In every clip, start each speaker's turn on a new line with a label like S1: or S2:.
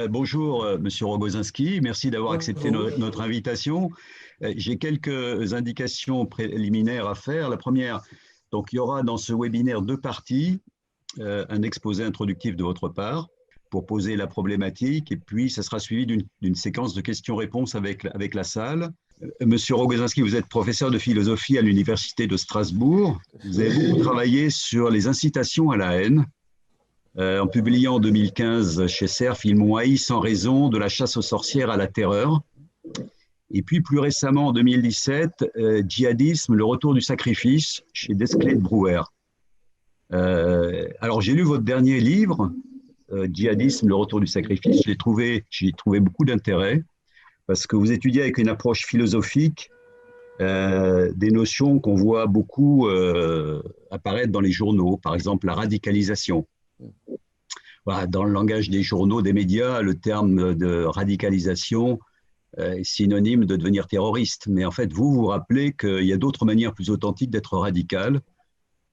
S1: Bonjour, Monsieur Rogozinski. Merci d'avoir accepté
S2: Bonjour.
S1: notre invitation. J'ai quelques indications préliminaires à faire. La première, donc il y aura dans ce webinaire deux parties, un exposé introductif de votre part pour poser la problématique, et puis ça sera suivi d'une séquence de questions-réponses avec la salle. Monsieur Rogozinski, vous êtes professeur de philosophie à l'Université de Strasbourg. Vous avez beaucoup travaillé sur les incitations à la haine. En publiant en 2015 chez Cerf, Ils m'ont haï sans raison, de la chasse aux sorcières à la terreur. Et puis plus récemment, en 2017, Djihadisme, le retour du sacrifice, chez Desclés de Brouwer. Alors j'ai lu votre dernier livre, Djihadisme, le retour du sacrifice. J'y ai trouvé beaucoup d'intérêt, parce que vous étudiez avec une approche philosophique des notions qu'on voit beaucoup apparaître dans les journaux, par exemple la radicalisation. Voilà, dans le langage des journaux, des médias, le terme de radicalisation est synonyme de devenir terroriste. Mais en fait, vous vous rappelez qu'il y a d'autres manières plus authentiques d'être radical.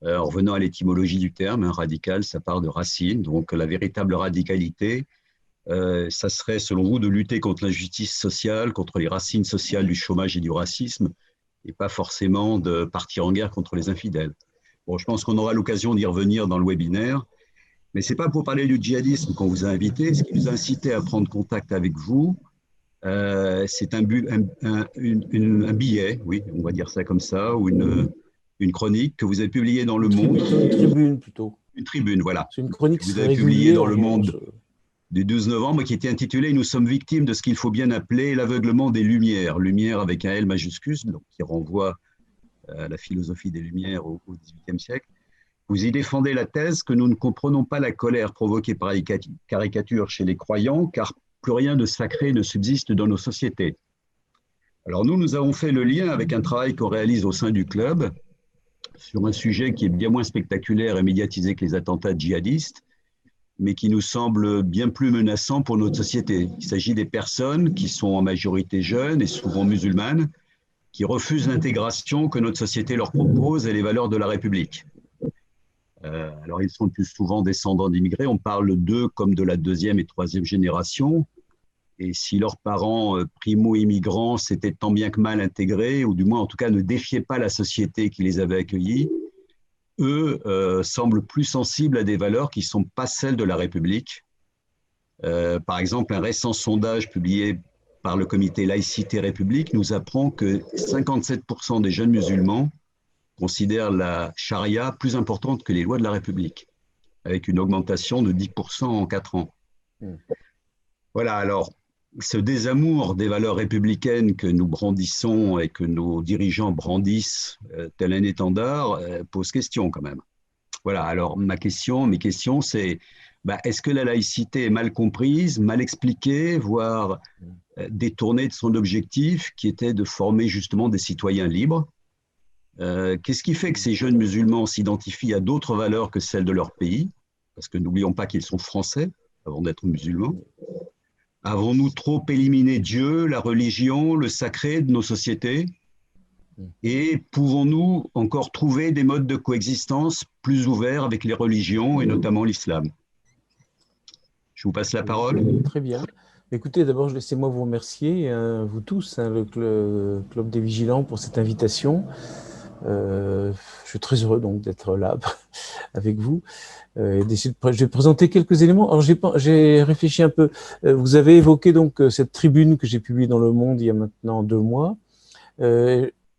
S1: En revenant à l'étymologie du terme, radical, ça part de racine. Donc la véritable radicalité, ça serait, selon vous, de lutter contre l'injustice sociale, contre les racines sociales du chômage et du racisme, et pas forcément de partir en guerre contre les infidèles. Bon, je pense qu'on aura l'occasion d'y revenir dans le webinaire. Mais ce n'est pas pour parler du djihadisme qu'on vous a invité. Ce qui nous a incité à prendre contact avec vous, c'est un billet, oui, on va dire ça comme ça, ou une chronique que vous avez publiée dans Le Monde.
S2: Une tribune plutôt.
S1: Une tribune, voilà.
S2: C'est une chronique
S1: Que vous avez publiée dans Le Monde
S2: revanche.
S1: du 12 novembre, qui était intitulée « Nous sommes victimes de ce qu'il faut bien appeler l'aveuglement des Lumières ». Lumière avec un L majuscule, donc qui renvoie à la philosophie des Lumières au XVIIIe siècle. Vous y défendez la thèse que nous ne comprenons pas la colère provoquée par les caricatures chez les croyants, car plus rien de sacré ne subsiste dans nos sociétés. Alors nous avons fait le lien avec un travail qu'on réalise au sein du club sur un sujet qui est bien moins spectaculaire et médiatisé que les attentats djihadistes, mais qui nous semble bien plus menaçant pour notre société. Il s'agit des personnes qui sont en majorité jeunes et souvent musulmanes, qui refusent l'intégration que notre société leur propose et les valeurs de la République. Alors, ils sont le plus souvent descendants d'immigrés. On parle d'eux comme de la deuxième et troisième génération. Et si leurs parents primo-immigrants s'étaient tant bien que mal intégrés, ou du moins en tout cas ne défiaient pas la société qui les avait accueillis, eux semblent plus sensibles à des valeurs qui ne sont pas celles de la République. Par exemple, un récent sondage publié par le comité Laïcité République nous apprend que 57% des jeunes musulmans considèrent la charia plus importante que les lois de la République, avec une augmentation de 10% en 4 ans. Voilà, alors, ce désamour des valeurs républicaines que nous brandissons et que nos dirigeants brandissent tel un étendard pose question quand même. Voilà, alors mes questions, c'est est-ce que la laïcité est mal comprise, mal expliquée, voire détournée de son objectif qui était de former justement des citoyens libres? Qu'est-ce qui fait que ces jeunes musulmans s'identifient à d'autres valeurs que celles de leur pays? Parce que n'oublions pas qu'ils sont français avant d'être musulmans. Avons-nous trop éliminé Dieu, la religion, le sacré de nos sociétés? Et pouvons-nous encore trouver des modes de coexistence plus ouverts avec les religions et notamment l'islam? Je vous passe la parole.
S2: Très bien. Écoutez, d'abord, laissez-moi vous remercier, vous tous, le Club des Vigilants, pour cette invitation. Je suis très heureux donc d'être là avec vous. Je vais présenter quelques éléments. Alors, j'ai réfléchi un peu. Vous avez évoqué donc cette tribune que j'ai publiée dans Le Monde il y a maintenant 2 mois.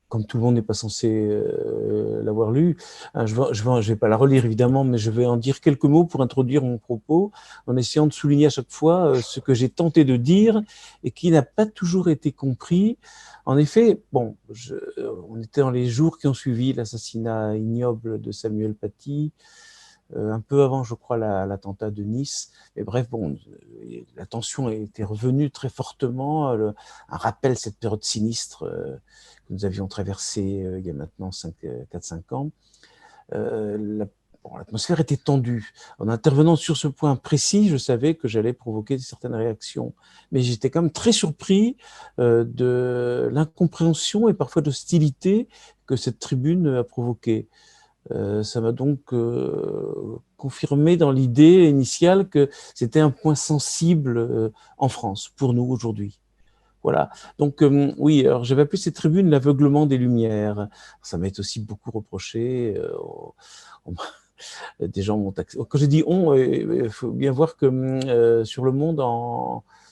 S2: Comme tout le monde n'est pas censé l'avoir lu, je vais pas la relire évidemment, mais je vais en dire quelques mots pour introduire mon propos, en essayant de souligner à chaque fois ce que j'ai tenté de dire et qui n'a pas toujours été compris. En effet, bon, on était dans les jours qui ont suivi l'assassinat ignoble de Samuel Paty, un peu avant, je crois, l'attentat de Nice. Mais bref, bon, la tension était revenue très fortement. Un rappel cette période sinistre que nous avions traversée il y a maintenant 4-5 ans. L'atmosphère était tendue. En intervenant sur ce point précis, je savais que j'allais provoquer certaines réactions. Mais j'étais quand même très surpris de l'incompréhension et parfois d'hostilité que cette tribune a provoquée. Ça m'a donc confirmé dans l'idée initiale que c'était un point sensible en France, pour nous, aujourd'hui. Voilà. Donc, oui, alors j'avais appelé cette tribune l'aveuglement des Lumières. Ça m'a été aussi beaucoup reproché. Des gens m'ont taxé. Quand j'ai dit on, il faut bien voir que sur le Monde,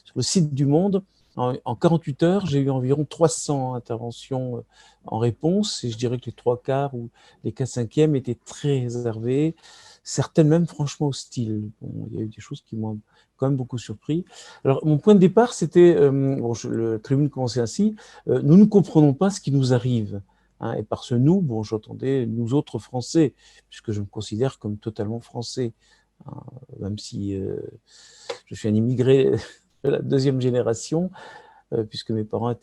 S2: sur le site du Monde, en 48 heures, j'ai eu environ 300 interventions en réponse, et je dirais que les 3/4 ou les 4/5 étaient très réservées, certaines même franchement hostiles. Bon, il y a eu des choses qui m'ont quand même beaucoup surpris. Alors, mon point de départ, c'était, bon, le tribune commençait ainsi, nous ne comprenons pas ce qui nous arrive. Hein, et par ce nous, bon, j'entendais nous autres Français, puisque je me considère comme totalement français, hein, même si je suis un immigré de la deuxième génération, puisque mes parents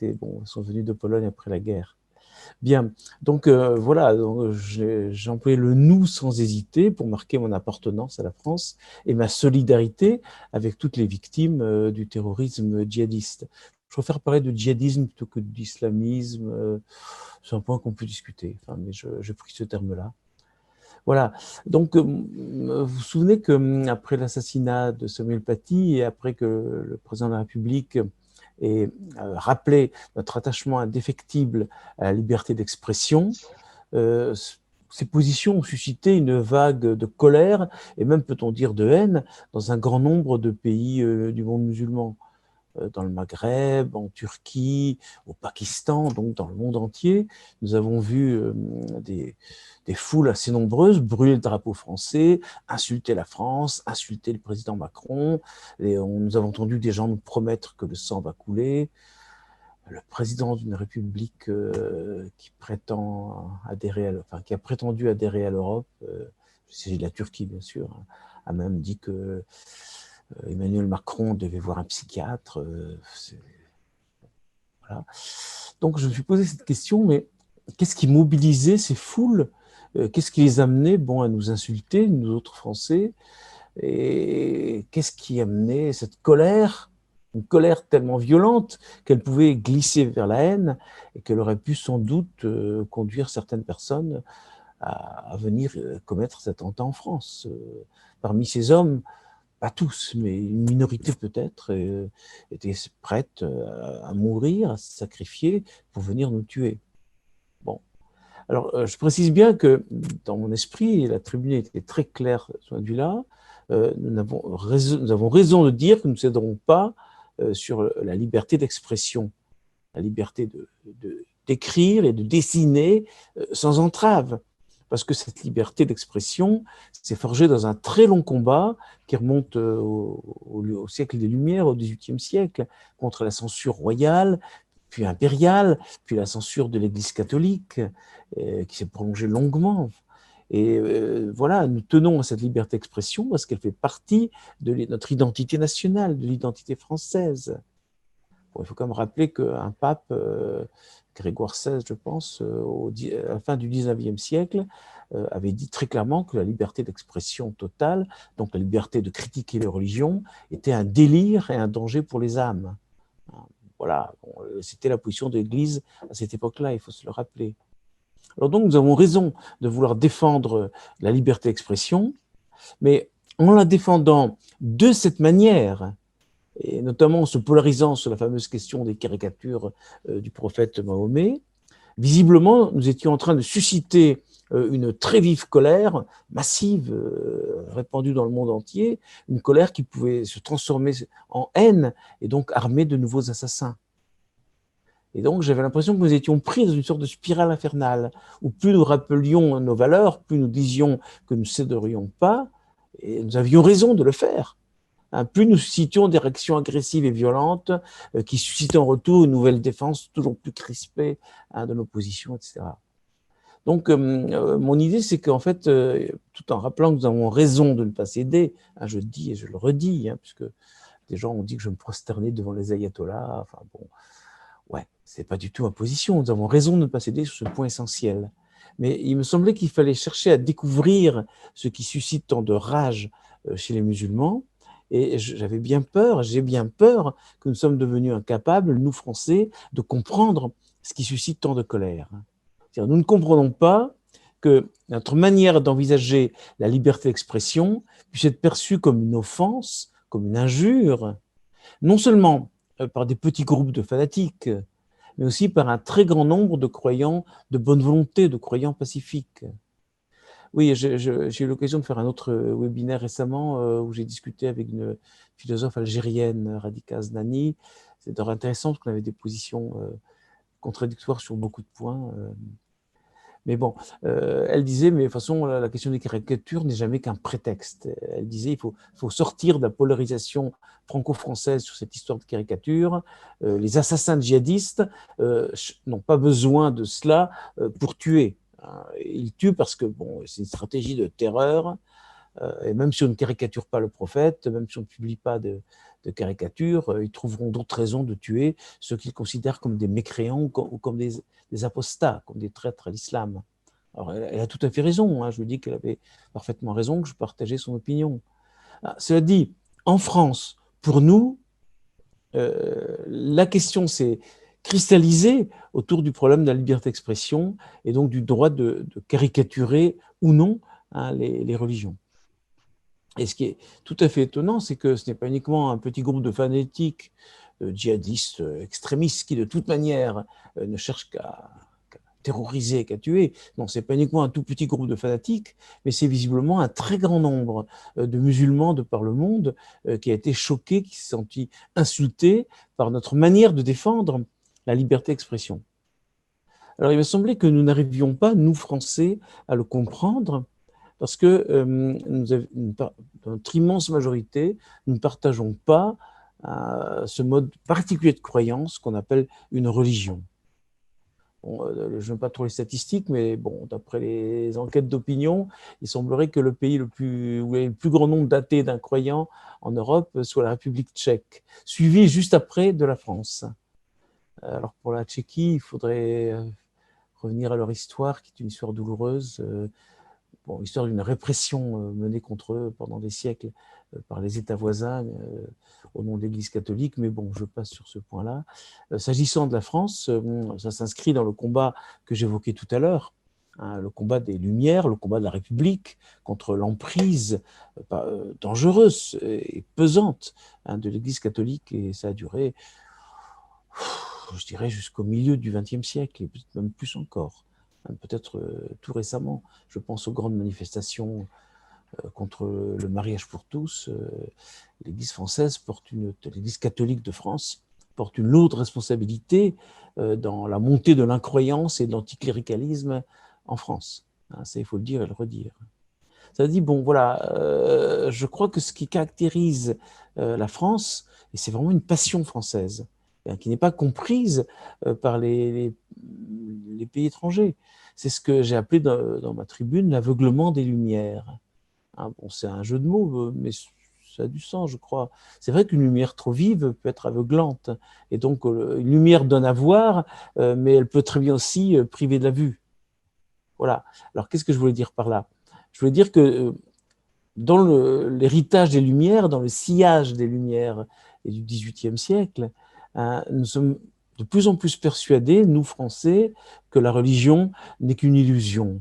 S2: sont venus de Pologne après la guerre. Bien, donc voilà, j'ai employé le nous sans hésiter pour marquer mon appartenance à la France et ma solidarité avec toutes les victimes du terrorisme djihadiste. Je préfère parler de djihadisme plutôt que d'islamisme. C'est un point qu'on peut discuter, enfin, mais j'ai pris ce terme-là. Voilà, donc vous vous souvenez qu'après l'assassinat de Samuel Paty et après que le président de la République ait rappelé notre attachement indéfectible à la liberté d'expression, ces positions ont suscité une vague de colère et même, peut-on dire, de haine dans un grand nombre de pays du monde musulman, dans le Maghreb, en Turquie, au Pakistan, donc dans le monde entier. Nous avons vu des foules assez nombreuses brûler le drapeau français, insulter la France, insulter le président Macron. Et nous avons entendu des gens nous promettre que le sang va couler. Le président d'une république qui a prétendu adhérer à l'Europe, c'est la Turquie bien sûr, a même dit que Emmanuel Macron devait voir un psychiatre. Voilà. Donc je me suis posé cette question, mais qu'est-ce qui mobilisait ces foules? Qu'est-ce qui les amenait à nous insulter, nous autres Français? Et qu'est-ce qui amenait cette colère? Une colère tellement violente qu'elle pouvait glisser vers la haine et qu'elle aurait pu sans doute conduire certaines personnes à venir commettre cet attentat en France. Parmi ces hommes, pas tous, mais une minorité peut-être, était prête à mourir, à se sacrifier pour venir nous tuer. Bon. Alors, je précise bien que dans mon esprit, la tribune était très claire sur ce point de vue-là. Nous avons raison de dire que nous ne céderons pas sur la liberté d'expression, la liberté d'écrire et de dessiner sans entrave. Parce que cette liberté d'expression s'est forgée dans un très long combat qui remonte au siècle des Lumières, au XVIIIe siècle, contre la censure royale, puis impériale, puis la censure de l'Église catholique, qui s'est prolongée longuement. Et voilà, nous tenons à cette liberté d'expression parce qu'elle fait partie de notre identité nationale, de l'identité française. Bon, il faut quand même rappeler qu'un pape, Grégoire XVI, je pense, à la fin du XIXe siècle, avait dit très clairement que la liberté d'expression totale, donc la liberté de critiquer les religions, était un délire et un danger pour les âmes. Voilà, c'était la position de l'Église à cette époque-là, il faut se le rappeler. Alors donc, nous avons raison de vouloir défendre la liberté d'expression, mais en la défendant de cette manière, et notamment en se polarisant sur la fameuse question des caricatures du prophète Mahomet, visiblement, nous étions en train de susciter une très vive colère, massive, répandue dans le monde entier, une colère qui pouvait se transformer en haine et donc armer de nouveaux assassins. Et donc, j'avais l'impression que nous étions pris dans une sorte de spirale infernale, où plus nous rappelions nos valeurs, plus nous disions que nous ne céderions pas, et nous avions raison de le faire. Plus nous suscitions des réactions agressives et violentes qui suscitaient en retour une nouvelle défense toujours plus crispée de nos positions, etc. Donc, mon idée, c'est qu'en fait, tout en rappelant que nous avons raison de ne pas céder, je le dis et je le redis, puisque des gens ont dit que je me prosternais devant les ayatollahs, enfin bon, ouais, c'est pas du tout ma position, nous avons raison de ne pas céder sur ce point essentiel. Mais il me semblait qu'il fallait chercher à découvrir ce qui suscite tant de rage chez les musulmans, et j'ai bien peur que nous sommes devenus incapables, nous Français, de comprendre ce qui suscite tant de colère. C'est-à-dire, nous ne comprenons pas que notre manière d'envisager la liberté d'expression puisse être perçue comme une offense, comme une injure, non seulement par des petits groupes de fanatiques, mais aussi par un très grand nombre de croyants de bonne volonté, de croyants pacifiques. Oui, j'ai eu l'occasion de faire un autre webinaire récemment où j'ai discuté avec une philosophe algérienne, Radika Znani. C'est intéressant parce qu'on avait des positions contradictoires sur beaucoup de points. Mais bon, elle disait, mais de toute façon, la question des caricatures n'est jamais qu'un prétexte. Elle disait, il faut sortir de la polarisation franco-française sur cette histoire de caricature. Les assassins djihadistes n'ont pas besoin de cela pour tuer. Ils tuent parce que bon, c'est une stratégie de terreur. Et même si on ne caricature pas le prophète, même si on ne publie pas de caricatures, ils trouveront d'autres raisons de tuer ceux qu'ils considèrent comme des mécréants ou comme des apostats, comme des traîtres à l'islam. Alors, elle a tout à fait raison. Hein. Je lui dis qu'elle avait parfaitement raison, que je partageais son opinion. Cela dit, en France, pour nous, la question s'est cristallisée autour du problème de la liberté d'expression et donc du droit de caricaturer ou non hein, les religions. Et ce qui est tout à fait étonnant, c'est que ce n'est pas uniquement un petit groupe de fanatiques, djihadistes, extrémistes, qui de toute manière ne cherchent qu'à terroriser, qu'à tuer. Non, ce n'est pas uniquement un tout petit groupe de fanatiques, mais c'est visiblement un très grand nombre de musulmans de par le monde qui a été choqué, qui s'est senti insulté par notre manière de défendre la liberté d'expression. Alors, il m'a semblé que nous n'arrivions pas, nous, Français, à le comprendre, parce que dans notre immense majorité, nous ne partageons pas ce mode particulier de croyance qu'on appelle une religion. Bon, je n'aime pas trop les statistiques, mais bon, d'après les enquêtes d'opinion, il semblerait que le pays où il y a le plus grand nombre d'athées, d'incroyants en Europe soit la République tchèque, suivie juste après de la France. Alors pour la Tchéquie, il faudrait revenir à leur histoire, qui est une histoire douloureuse. Bon, histoire d'une répression menée contre eux pendant des siècles par les États voisins au nom de l'Église catholique, mais bon, je passe sur ce point-là. S'agissant de la France, ça s'inscrit dans le combat que j'évoquais tout à l'heure, hein, le combat des Lumières, le combat de la République contre l'emprise dangereuse et pesante hein, de l'Église catholique, et ça a duré, je dirais, jusqu'au milieu du XXe siècle, et peut-être même plus encore. Peut-être tout récemment, je pense aux grandes manifestations contre le mariage pour tous. L'Église française l'Église catholique de France porte une lourde responsabilité dans la montée de l'incroyance et de l'anticléricalisme en France. Ça, il faut le dire et le redire. Ça dit, bon, voilà, je crois que ce qui caractérise la France, et c'est vraiment une passion française, qui n'est pas comprise par les pays étrangers. C'est ce que j'ai appelé dans ma tribune l'aveuglement des Lumières. Hein, bon, c'est un jeu de mots, mais ça a du sens, je crois. C'est vrai qu'une lumière trop vive peut être aveuglante. Et donc, une lumière donne à voir, mais elle peut très bien aussi priver de la vue. Voilà. Alors, qu'est-ce que je voulais dire par là? Je voulais dire que dans l'héritage des Lumières, dans le sillage des Lumières et du XVIIIe siècle, nous sommes de plus en plus persuadés, nous Français, que la religion n'est qu'une illusion.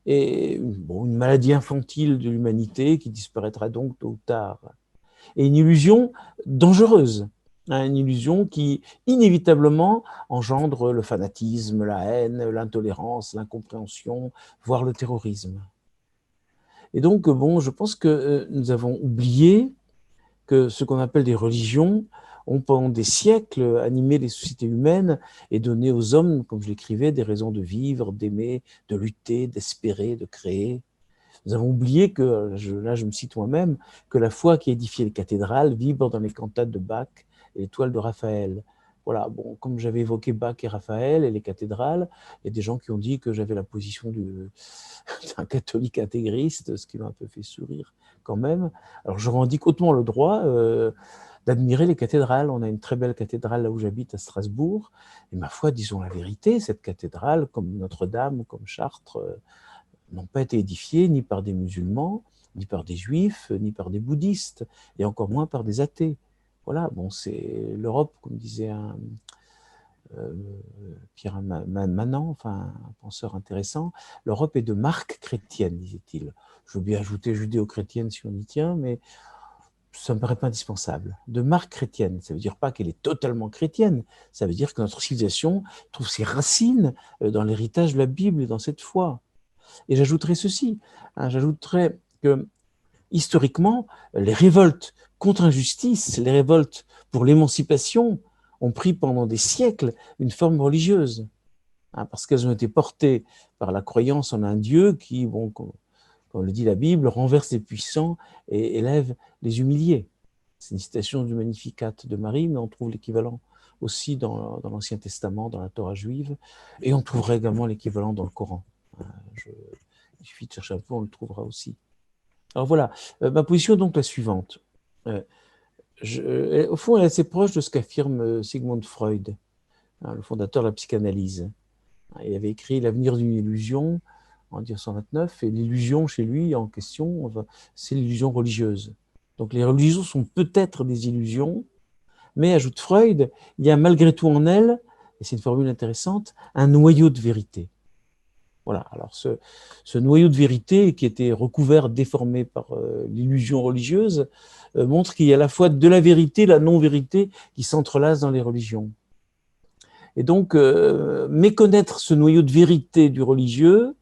S2: Et bon, une maladie infantile de l'humanité qui disparaîtra donc tôt ou tard. Et une illusion dangereuse, hein, une illusion qui inévitablement engendre le fanatisme, la haine, l'intolérance, l'incompréhension, voire le terrorisme. Et donc, bon, je pense que nous avons oublié que ce qu'on appelle des religions ont pendant des siècles animé les sociétés humaines et donné aux hommes, comme je l'écrivais, des raisons de vivre, d'aimer, de lutter, d'espérer, de créer. Nous avons oublié que, là je me cite moi-même, que la foi qui édifiait les cathédrales vibre dans les cantates de Bach et les toiles de Raphaël. Voilà, bon, comme j'avais évoqué Bach et Raphaël et les cathédrales, il y a des gens qui ont dit que j'avais la position d'un catholique intégriste, ce qui m'a un peu fait sourire quand même. Alors je revendique hautement le droit d'admirer les cathédrales. On a une très belle cathédrale là où j'habite à Strasbourg, et ma foi, disons la vérité, cette cathédrale, comme Notre-Dame, comme Chartres, n'ont pas été édifiées ni par des musulmans, ni par des juifs, ni par des bouddhistes, et encore moins par des athées. Voilà, bon, c'est l'Europe, comme disait Pierre Manant, enfin un penseur intéressant, l'Europe est de marque chrétienne, disait-il. Je veux bien ajouter judéo-chrétienne si on y tient, mais ça ne me paraît pas indispensable. De marque chrétienne, ça ne veut dire pas qu'elle est totalement chrétienne, ça veut dire que notre civilisation trouve ses racines dans l'héritage de la Bible et dans cette foi. Et j'ajouterais ceci, j'ajouterais que historiquement, les révoltes contre l'injustice, les révoltes pour l'émancipation ont pris pendant des siècles une forme religieuse, parce qu'elles ont été portées par la croyance en un Dieu qui, bon, comme le dit la Bible, renverse les puissants et élève les humiliés. C'est une citation du Magnificat de Marie, mais on trouve l'équivalent aussi dans l'Ancien Testament, dans la Torah juive, et on trouverait également l'équivalent dans le Coran. Il suffit de chercher un peu, on le trouvera aussi. Alors voilà, ma position est donc la suivante. Au fond, elle est assez proche de ce qu'affirme Sigmund Freud, le fondateur de la psychanalyse. Il avait écrit L'avenir d'une illusion en 1929, et l'illusion chez lui en question, c'est l'illusion religieuse. Donc les religions sont peut-être des illusions, mais, ajoute Freud, il y a malgré tout en elles, et c'est une formule intéressante, un noyau de vérité. Voilà, alors ce noyau de vérité qui était recouvert, déformé par l'illusion religieuse, montre qu'il y a à la fois de la vérité et la non-vérité qui s'entrelacent dans les religions. Et donc, méconnaître ce noyau de vérité du religieux,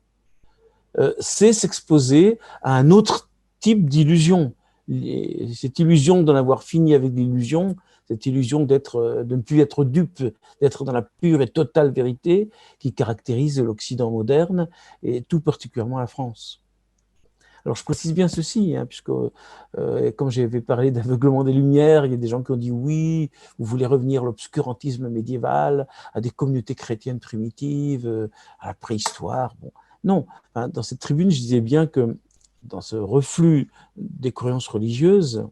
S2: c'est s'exposer à un autre type d'illusion. Cette illusion d'en avoir fini avec l'illusion, cette illusion de ne plus être dupe, d'être dans la pure et totale vérité qui caractérise l'Occident moderne et tout particulièrement la France. Alors je précise bien ceci, puisque comme j'avais parlé d'aveuglement des Lumières, il y a des gens qui ont dit oui, vous voulez revenir à l'obscurantisme médiéval, à des communautés chrétiennes primitives, à la préhistoire. Bon. Non, dans cette tribune, je disais bien que dans ce reflux des croyances religieuses,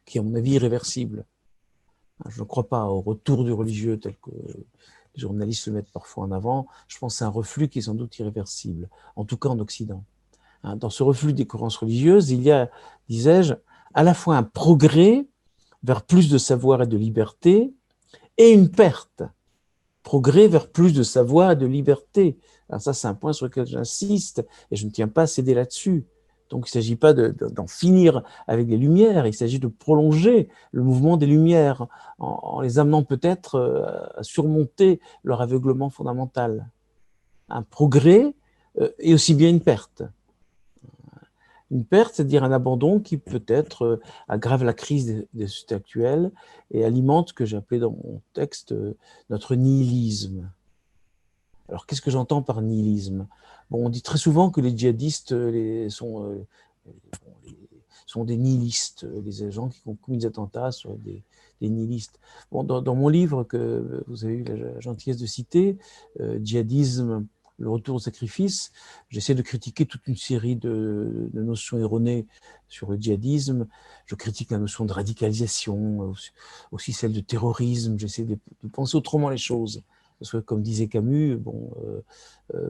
S2: qui est à mon avis irréversible, je ne crois pas au retour du religieux tel que les journalistes le mettent parfois en avant, je pense que c'est un reflux qui est sans doute irréversible, en tout cas en Occident. Dans ce reflux des croyances religieuses, il y a, disais-je, à la fois un progrès vers plus de savoir et de liberté et une perte. Progrès vers plus de savoir et de liberté. Alors ça, c'est un point sur lequel j'insiste et je ne tiens pas à céder là-dessus. Donc, il ne s'agit pas d'en finir avec les Lumières, il s'agit de prolonger le mouvement des Lumières en les amenant peut-être à surmonter leur aveuglement fondamental. Un progrès et aussi bien une perte. Une perte, c'est-à-dire un abandon qui peut-être aggrave la crise des sociétés actuelles et alimente ce que j'ai appelé dans mon texte notre nihilisme. Alors, qu'est-ce que j'entends par nihilisme? Bon, on dit très souvent que les djihadistes sont des nihilistes. Les gens qui ont commis des attentats sont des nihilistes. Bon, dans mon livre que vous avez eu la gentillesse de citer, Djihadisme, le retour au sacrifice, j'essaie de critiquer toute une série de notions erronées sur le djihadisme. Je critique la notion de radicalisation, aussi celle de terrorisme. J'essaie de penser autrement les choses. Parce que, comme disait Camus,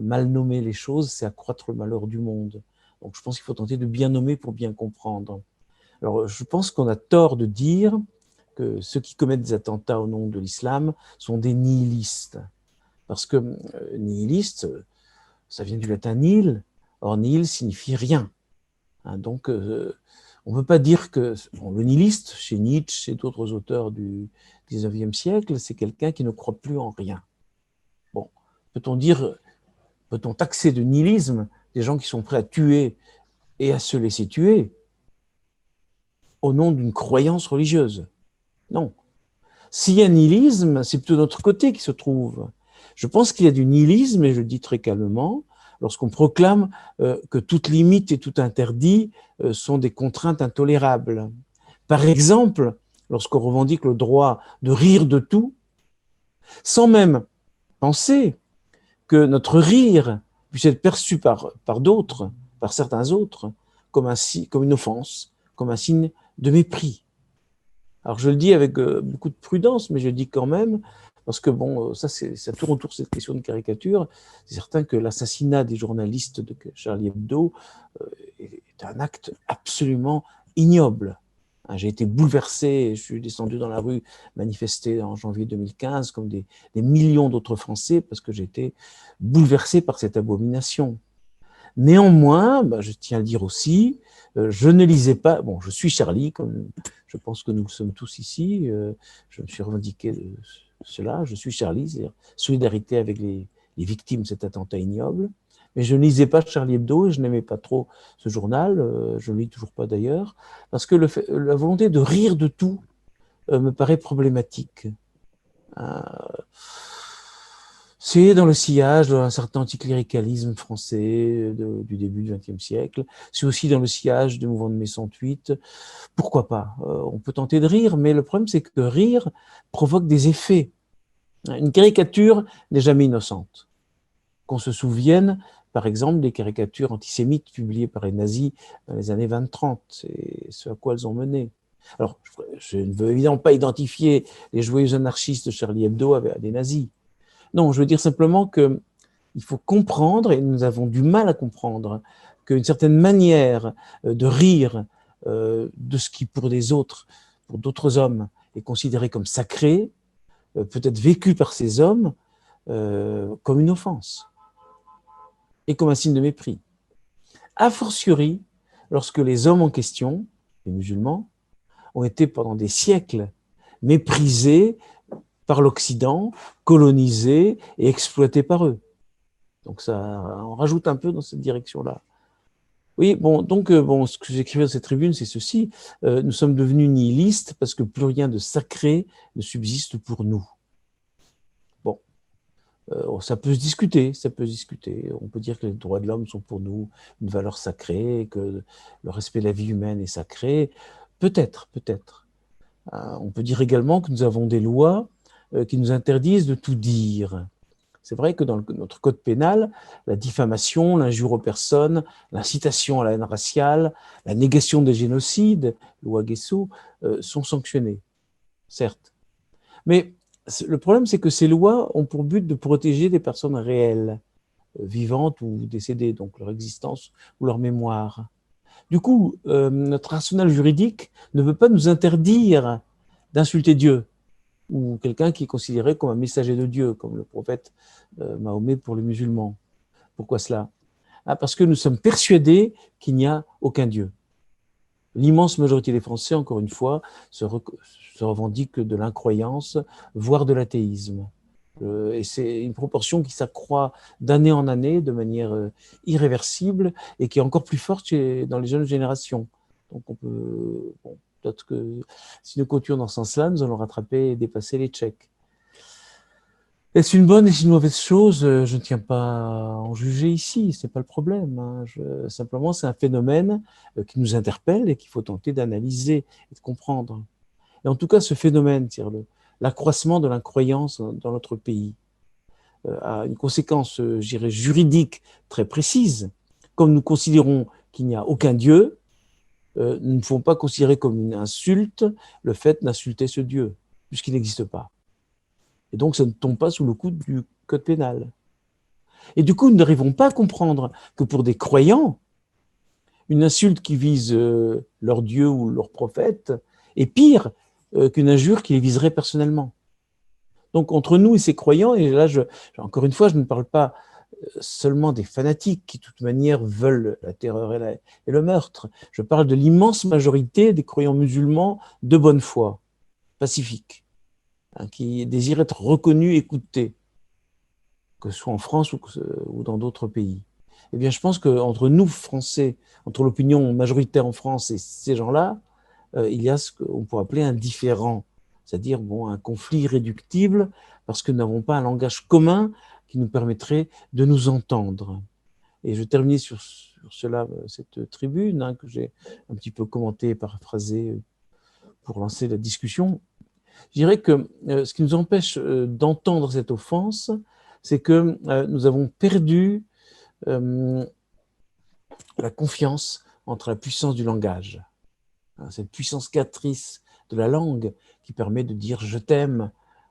S2: mal nommer les choses, c'est accroître le malheur du monde. Donc, je pense qu'il faut tenter de bien nommer pour bien comprendre. Alors, je pense qu'on a tort de dire que ceux qui commettent des attentats au nom de l'islam sont des nihilistes. Parce que nihiliste, ça vient du latin nihil. Or, nihil signifie rien. Donc, on ne peut pas dire que le nihiliste, chez Nietzsche et d'autres auteurs du XIXe siècle, c'est quelqu'un qui ne croit plus en rien. Bon, peut-on taxer de nihilisme des gens qui sont prêts à tuer et à se laisser tuer au nom d'une croyance religieuse? Non. S'il y a nihilisme, c'est plutôt de notre côté qui se trouve. Je pense qu'il y a du nihilisme, et je le dis très calmement, lorsqu'on proclame que toute limite et tout interdit sont des contraintes intolérables. Par exemple, lorsqu'on revendique le droit de rire de tout, sans même penser que notre rire puisse être perçu par d'autres, par certains autres, comme une offense, comme un signe de mépris. Alors je le dis avec beaucoup de prudence, mais je le dis quand même, parce que bon, ça tourne autour de cette question de caricature. C'est certain que l'assassinat des journalistes de Charlie Hebdo est un acte absolument ignoble. J'ai été bouleversé, je suis descendu dans la rue manifester en janvier 2015 comme des millions d'autres Français parce que j'ai été bouleversé par cette abomination. Néanmoins, je tiens à le dire aussi, je ne lisais pas, bon, je suis Charlie, comme je pense que nous le sommes tous ici, je me suis revendiqué de cela, je suis Charlie, c'est-à-dire solidarité avec les victimes de cet attentat ignoble, mais je ne lisais pas Charlie Hebdo et je n'aimais pas trop ce journal, je ne le lis toujours pas d'ailleurs, parce que la volonté de rire de tout me paraît problématique. C'est dans le sillage d'un certain anticléricalisme français du début du XXe siècle. C'est aussi dans le sillage du mouvement de mai 108. Pourquoi pas? On peut tenter de rire, mais le problème, c'est que rire provoque des effets. Une caricature n'est jamais innocente. Qu'on se souvienne, par exemple, des caricatures antisémites publiées par les nazis dans les années 20-30, c'est ce à quoi elles ont mené. Alors, je ne veux évidemment pas identifier les joyeux anarchistes de Charlie Hebdo à des nazis. Non, je veux dire simplement qu'il faut comprendre, et nous avons du mal à comprendre, qu'une certaine manière de rire de ce qui, pour les autres, pour d'autres hommes, est considéré comme sacré, peut être vécu par ces hommes comme une offense et comme un signe de mépris. A fortiori, lorsque les hommes en question, les musulmans, ont été pendant des siècles méprisés par l'Occident, colonisés et exploités par eux. Donc ça, on rajoute un peu dans cette direction-là. Oui, bon, donc ce que j'écrivais dans cette tribune, c'est ceci. Nous sommes devenus nihilistes parce que plus rien de sacré ne subsiste pour nous. Bon, ça peut se discuter, ça peut se discuter. On peut dire que les droits de l'homme sont pour nous une valeur sacrée, que le respect de la vie humaine est sacré. Peut-être, peut-être. On peut dire également que nous avons des lois qui nous interdisent de tout dire. C'est vrai que dans notre code pénal, la diffamation, l'injure aux personnes, l'incitation à la haine raciale, la négation des génocides, loi Guesso, sont sanctionnées, certes. Mais le problème, c'est que ces lois ont pour but de protéger des personnes réelles, vivantes ou décédées, donc leur existence ou leur mémoire. Du coup, notre arsenal juridique ne peut pas nous interdire d'insulter Dieu, ou quelqu'un qui est considéré comme un messager de Dieu, comme le prophète Mahomet pour les musulmans. Pourquoi cela? Parce que nous sommes persuadés qu'il n'y a aucun Dieu. L'immense majorité des Français, encore une fois, se revendiquent de l'incroyance, voire de l'athéisme. Et c'est une proportion qui s'accroît d'année en année de manière irréversible et qui est encore plus forte dans les jeunes générations. Donc on peut... Bon, peut-être que si nous continuons dans ce sens-là, nous allons rattraper et dépasser les Tchèques. Est-ce une bonne et une mauvaise chose? Je ne tiens pas à en juger ici, ce n'est pas le problème. Simplement, c'est un phénomène qui nous interpelle et qu'il faut tenter d'analyser et de comprendre. Et en tout cas, ce phénomène, c'est-à-dire l'accroissement de l'incroyance dans notre pays, a une conséquence, je dirais, juridique très précise. Comme nous considérons qu'il n'y a aucun Dieu, nous ne pouvons pas considérer comme une insulte le fait d'insulter ce Dieu, puisqu'il n'existe pas. Et donc, ça ne tombe pas sous le coup du code pénal. Et du coup, nous n'arrivons pas à comprendre que pour des croyants, une insulte qui vise leur Dieu ou leur prophète est pire qu'une injure qui les viserait personnellement. Donc, entre nous et ces croyants, et là, encore une fois, je ne parle pas seulement des fanatiques qui, de toute manière, veulent la terreur et le meurtre. Je parle de l'immense majorité des croyants musulmans de bonne foi, pacifiques, qui désirent être reconnus, écoutés, que ce soit en France ou dans d'autres pays. Eh bien, je pense qu'entre nous, Français, entre l'opinion majoritaire en France et ces gens-là, il y a ce qu'on pourrait appeler un différend, c'est-à-dire un conflit irréductible parce que nous n'avons pas un langage commun qui nous permettrait de nous entendre. Et je termine sur cela, cette tribune que j'ai un petit peu commentée et paraphrasée pour lancer la discussion. Je dirais que ce qui nous empêche d'entendre cette offense, c'est que nous avons perdu la confiance entre la puissance du langage, cette puissance créatrice de la langue qui permet de dire « je t'aime »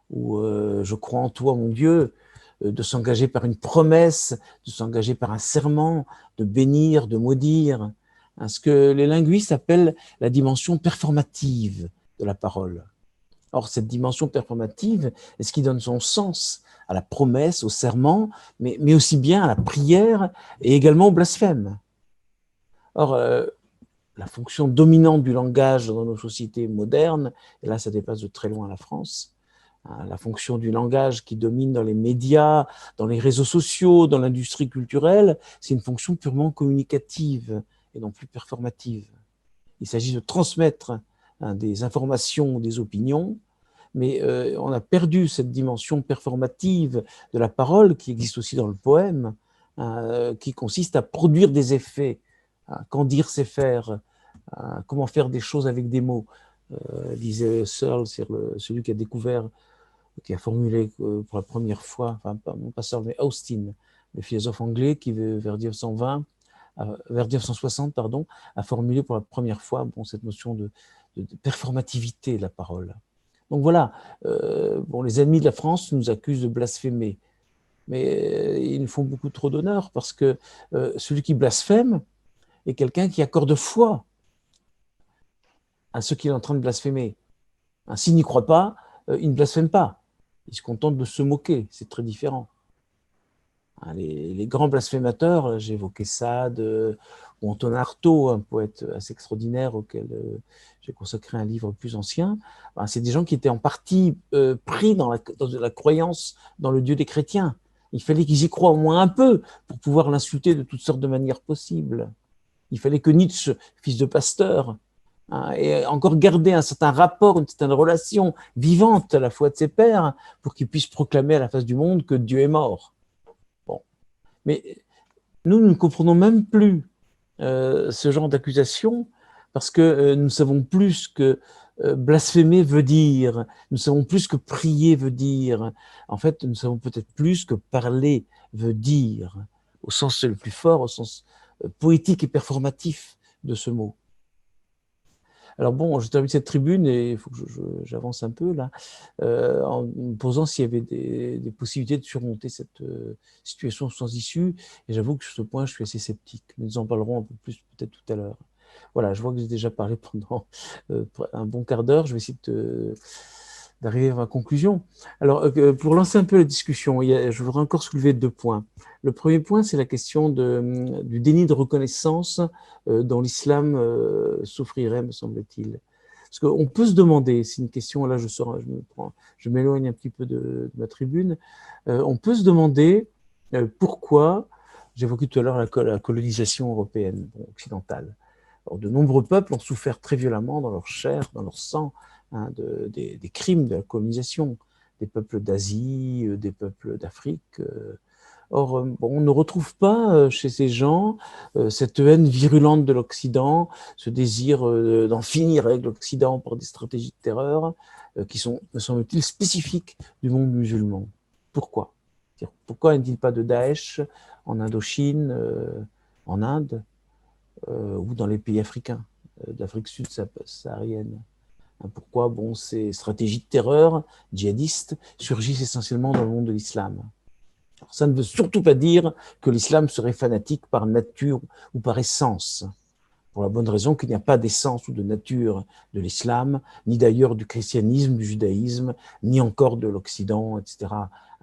S2: ou « je crois en toi, mon Dieu », de s'engager par une promesse, de s'engager par un serment, de bénir, de maudire. hein, ce que les linguistes appellent la dimension performative de la parole. Or, cette dimension performative est ce qui donne son sens à la promesse, au serment, mais aussi bien à la prière et également au blasphème. Or, la fonction dominante du langage dans nos sociétés modernes, et là ça dépasse de très loin la France, la fonction du langage qui domine dans les médias, dans les réseaux sociaux, dans l'industrie culturelle, c'est une fonction purement communicative et non plus performative. Il s'agit de transmettre des informations, des opinions, mais on a perdu cette dimension performative de la parole qui existe aussi dans le poème, qui consiste à produire des effets. Qu'en dire, c'est faire. Comment faire des choses avec des mots. Disait Searle, c'est celui qui a découvert, qui a formulé pour la première fois, enfin pas Searle, mais Austin, le philosophe anglais qui, vers 1960, pardon, a formulé pour la première fois cette notion de performativité de la parole. Donc voilà, les ennemis de la France nous accusent de blasphémer, mais ils nous font beaucoup trop d'honneur parce que celui qui blasphème est quelqu'un qui accorde foi à ceux qu'il est en train de blasphémer. S'il n'y croit pas, il ne blasphème pas. Il se contente de se moquer, c'est très différent. Les grands blasphémateurs, j'ai évoqué Sade ou Antonin Artaud, un poète assez extraordinaire auquel j'ai consacré un livre plus ancien, c'est des gens qui étaient en partie pris dans la croyance dans le Dieu des chrétiens. Il fallait qu'ils y croient au moins un peu pour pouvoir l'insulter de toutes sortes de manières possibles. Il fallait que Nietzsche, fils de pasteur, et encore garder un certain rapport, une certaine relation vivante à la foi de ses pairs pour qu'il puisse proclamer à la face du monde que Dieu est mort. Bon. Mais nous ne comprenons même plus ce genre d'accusation parce que nous savons plus ce que blasphémer veut dire, nous savons plus ce que prier veut dire. En fait, nous savons peut-être plus ce que parler veut dire, au sens le plus fort, au sens poétique et performatif de ce mot. Alors bon, je termine cette tribune et il faut que j'avance un peu là, en me posant s'il y avait des possibilités de surmonter cette situation sans issue. Et j'avoue que sur ce point, je suis assez sceptique. Nous en parlerons un peu plus peut-être tout à l'heure. Voilà, je vois que j'ai déjà parlé pendant un bon quart d'heure. Je vais essayer d'arriver à ma conclusion. Alors, pour lancer un peu la discussion, je voudrais encore soulever 2 points. Le premier point, c'est la question du déni de reconnaissance dont l'islam souffrirait, me semble-t-il. Parce qu'on peut se demander, c'est une question, là je m'éloigne un petit peu de ma tribune, on peut se demander pourquoi, j'évoquais tout à l'heure la colonisation européenne, occidentale. Alors, de nombreux peuples ont souffert très violemment dans leur chair, dans leur sang, des crimes de la colonisation, des peuples d'Asie, des peuples d'Afrique. Or, on ne retrouve pas chez ces gens cette haine virulente de l'Occident, ce désir d'en finir avec l'Occident par des stratégies de terreur qui sont, me semble-t-il, spécifiques du monde musulman. Pourquoi ? Pourquoi n'est-il pas de Daesh en Indochine, en Inde ou dans les pays africains, d'Afrique subsaharienne ? Pourquoi ces stratégies de terreur djihadistes surgissent essentiellement dans le monde de l'islam ? Alors, ça ne veut surtout pas dire que l'islam serait fanatique par nature ou par essence, pour la bonne raison qu'il n'y a pas d'essence ou de nature de l'islam, ni d'ailleurs du christianisme, du judaïsme, ni encore de l'Occident, etc.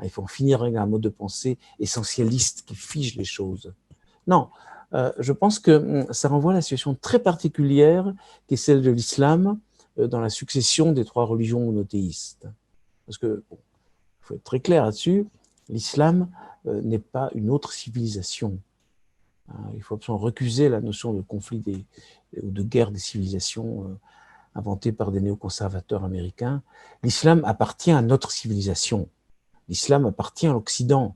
S2: Il faut en finir avec un mode de pensée essentialiste qui fige les choses. Non, je pense que ça renvoie à la situation très particulière qui est celle de l'islam dans la succession des 3 religions monothéistes. Parce que, il faut être très clair là-dessus, l'islam n'est pas une autre civilisation. Il faut absolument recuser la notion de conflit ou de guerre des civilisations inventée par des néoconservateurs américains. L'islam appartient à notre civilisation. L'islam appartient à l'Occident.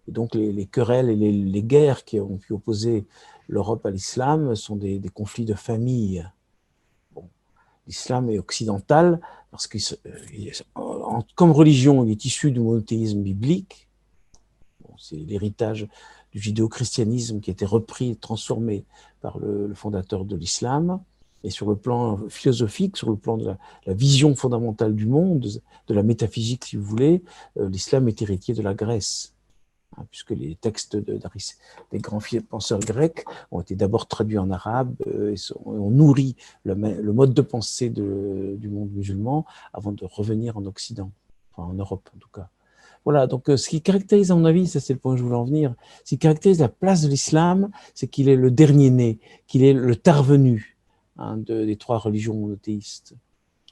S2: Et donc les querelles et les guerres qui ont pu opposer l'Europe à l'islam sont des conflits de famille. Bon. L'islam est occidental parce que, comme religion, il est issu du monothéisme biblique. C'est l'héritage du judéo-christianisme qui a été repris et transformé par le fondateur de l'islam. Et sur le plan philosophique, sur le plan de la vision fondamentale du monde, de la métaphysique, si vous voulez, l'islam est héritier de la Grèce. puisque les textes des grands penseurs grecs ont été d'abord traduits en arabe et ont nourri le mode de pensée du monde musulman avant de revenir en Occident, enfin en Europe en tout cas. Voilà, donc ce qui caractérise, à mon avis, ça c'est le point que je voulais en venir, ce qui caractérise la place de l'islam, c'est qu'il est le dernier né, qu'il est le tard venu des trois religions monothéistes.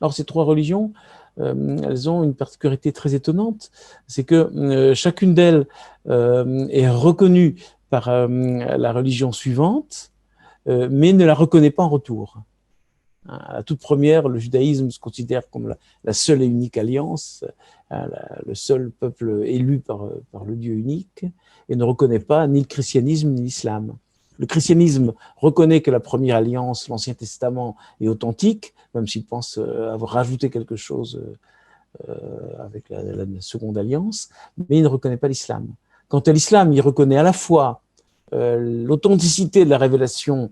S2: Alors ces trois religions, elles ont une particularité très étonnante, c'est que chacune d'elles est reconnue par la religion suivante, mais ne la reconnaît pas en retour. À la toute première, le judaïsme se considère comme la seule et unique alliance, le seul peuple élu par le Dieu unique, et ne reconnaît pas ni le christianisme ni l'islam. Le christianisme reconnaît que la première alliance, l'Ancien Testament, est authentique, même s'il pense avoir rajouté quelque chose avec la seconde alliance, mais il ne reconnaît pas l'islam. Quant à l'islam, il reconnaît à la fois l'authenticité de la révélation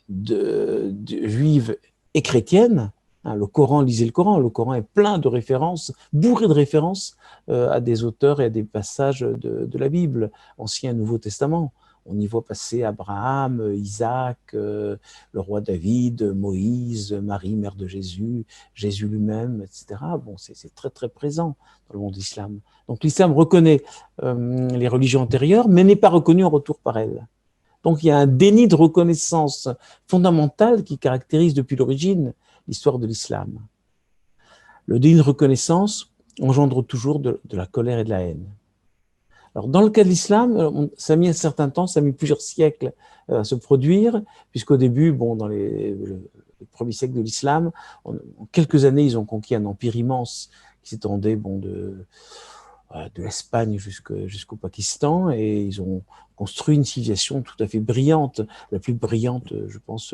S2: juive et chrétienne. Le Coran, lisez le Coran est plein de références, bourré de références à des auteurs et à des passages de la Bible, Ancien et Nouveau Testament. On y voit passer Abraham, Isaac, le roi David, Moïse, Marie, mère de Jésus, Jésus lui-même, etc. Bon, c'est très très présent dans le monde islam. Donc l'islam reconnaît les religions antérieures, mais n'est pas reconnu en retour par elles. Donc il y a un déni de reconnaissance fondamental qui caractérise depuis l'origine l'histoire de l'islam. Le déni de reconnaissance engendre toujours de la colère et de la haine. Alors, dans le cas de l'islam, ça a mis un certain temps, ça a mis plusieurs siècles à se produire, puisqu'au début, dans les premiers siècles de l'islam, en quelques années, ils ont conquis un empire immense qui s'étendait de l'Espagne jusqu'au Pakistan, et ils ont construit une civilisation tout à fait brillante, la plus brillante, je pense,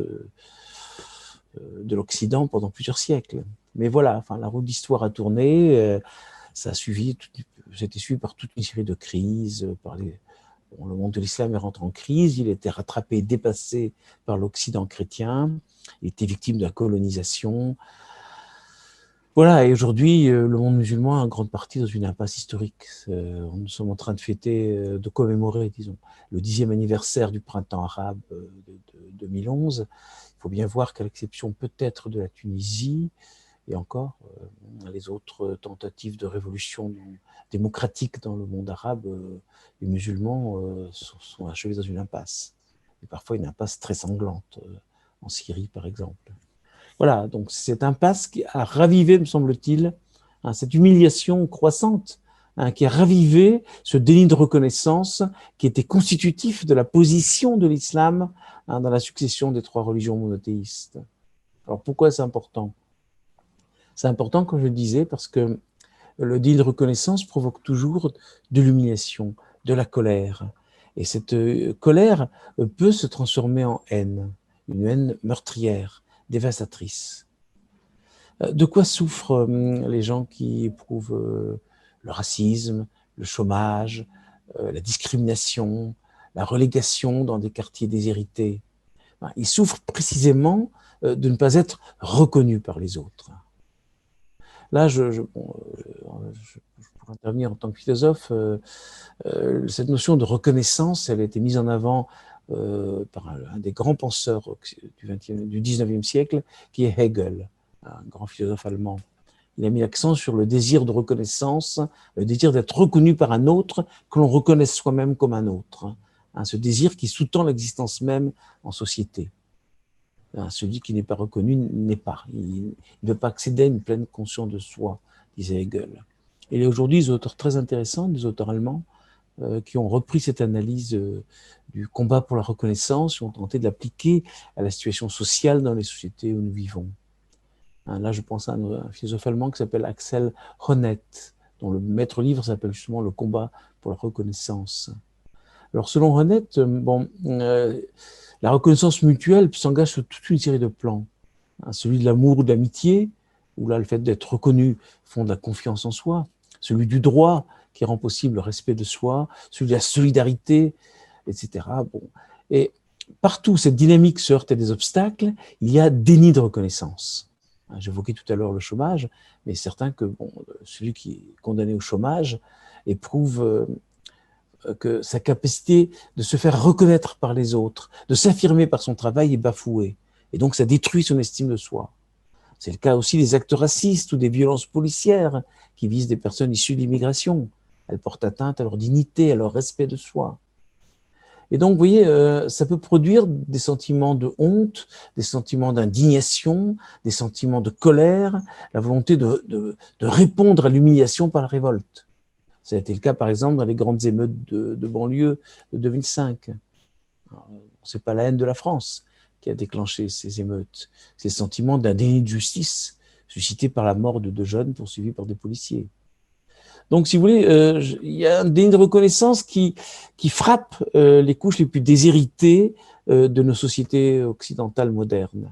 S2: de l'Occident pendant plusieurs siècles. Mais voilà, enfin, la roue d'histoire a tourné, ça a c'était suivi par toute une série de crises. Le monde de l'islam est rentré en crise, il a été rattrapé, dépassé par l'Occident chrétien, il était victime de la colonisation. Voilà, et aujourd'hui, le monde musulman est en grande partie dans une impasse historique. Nous sommes en train de fêter, de commémorer, disons, le 10e anniversaire du printemps arabe de 2011. Il faut bien voir qu'à l'exception peut-être de la Tunisie, et encore, les autres tentatives de révolution démocratique dans le monde arabe, les musulmans sont achevés dans une impasse. Et parfois une impasse très sanglante, en Syrie par exemple. Voilà, donc cette impasse qui a ravivé, me semble-t-il, cette humiliation croissante, qui a ravivé ce déni de reconnaissance qui était constitutif de la position de l'islam dans la succession des trois religions monothéistes. Alors pourquoi c'est important ? C'est important, comme je le disais, parce que le déni de reconnaissance provoque toujours de l'humiliation, de la colère. Et cette colère peut se transformer en haine, une haine meurtrière, dévastatrice. De quoi souffrent les gens qui éprouvent le racisme, le chômage, la discrimination, la relégation dans des quartiers déshérités? Ils souffrent précisément de ne pas être reconnus par les autres. Là, je pourrais intervenir en tant que philosophe. Cette notion de reconnaissance, elle a été mise en avant par un des grands penseurs du 19e siècle, qui est Hegel, un grand philosophe allemand. Il a mis l'accent sur le désir de reconnaissance, le désir d'être reconnu par un autre, que l'on reconnaisse soi-même comme un autre. Ce désir qui sous-tend l'existence même en société. Celui qui n'est pas reconnu n'est pas. Il ne peut pas accéder à une pleine conscience de soi, disait Hegel. Et il y a aujourd'hui des auteurs très intéressants, des auteurs allemands, qui ont repris cette analyse du combat pour la reconnaissance, qui ont tenté de l'appliquer à la situation sociale dans les sociétés où nous vivons. Là, je pense à un philosophe allemand qui s'appelle Axel Honneth, dont le maître livre s'appelle justement Le combat pour la reconnaissance. Alors, selon Honneth, la reconnaissance mutuelle s'engage sur toute une série de plans. Celui de l'amour ou de l'amitié, où là, le fait d'être reconnu fonde la confiance en soi. Celui du droit, qui rend possible le respect de soi. Celui de la solidarité, etc. Et partout, cette dynamique se heurte à des obstacles. Il y a déni de reconnaissance. J'évoquais tout à l'heure le chômage, mais c'est certain que celui qui est condamné au chômage éprouve que sa capacité de se faire reconnaître par les autres, de s'affirmer par son travail est bafouée. Et donc, ça détruit son estime de soi. C'est le cas aussi des actes racistes ou des violences policières qui visent des personnes issues de l'immigration. Elles portent atteinte à leur dignité, à leur respect de soi. Et donc, vous voyez, ça peut produire des sentiments de honte, des sentiments d'indignation, des sentiments de colère, la volonté de répondre à l'humiliation par la révolte. Ça a été le cas, par exemple, dans les grandes émeutes de banlieue de 2005. Ce n'est pas la haine de la France qui a déclenché ces émeutes. C'est le sentiment d'un déni de justice suscité par la mort de 2 jeunes poursuivis par des policiers. Donc, si vous voulez, il y a un déni de reconnaissance qui frappe les couches les plus déshéritées de nos sociétés occidentales modernes.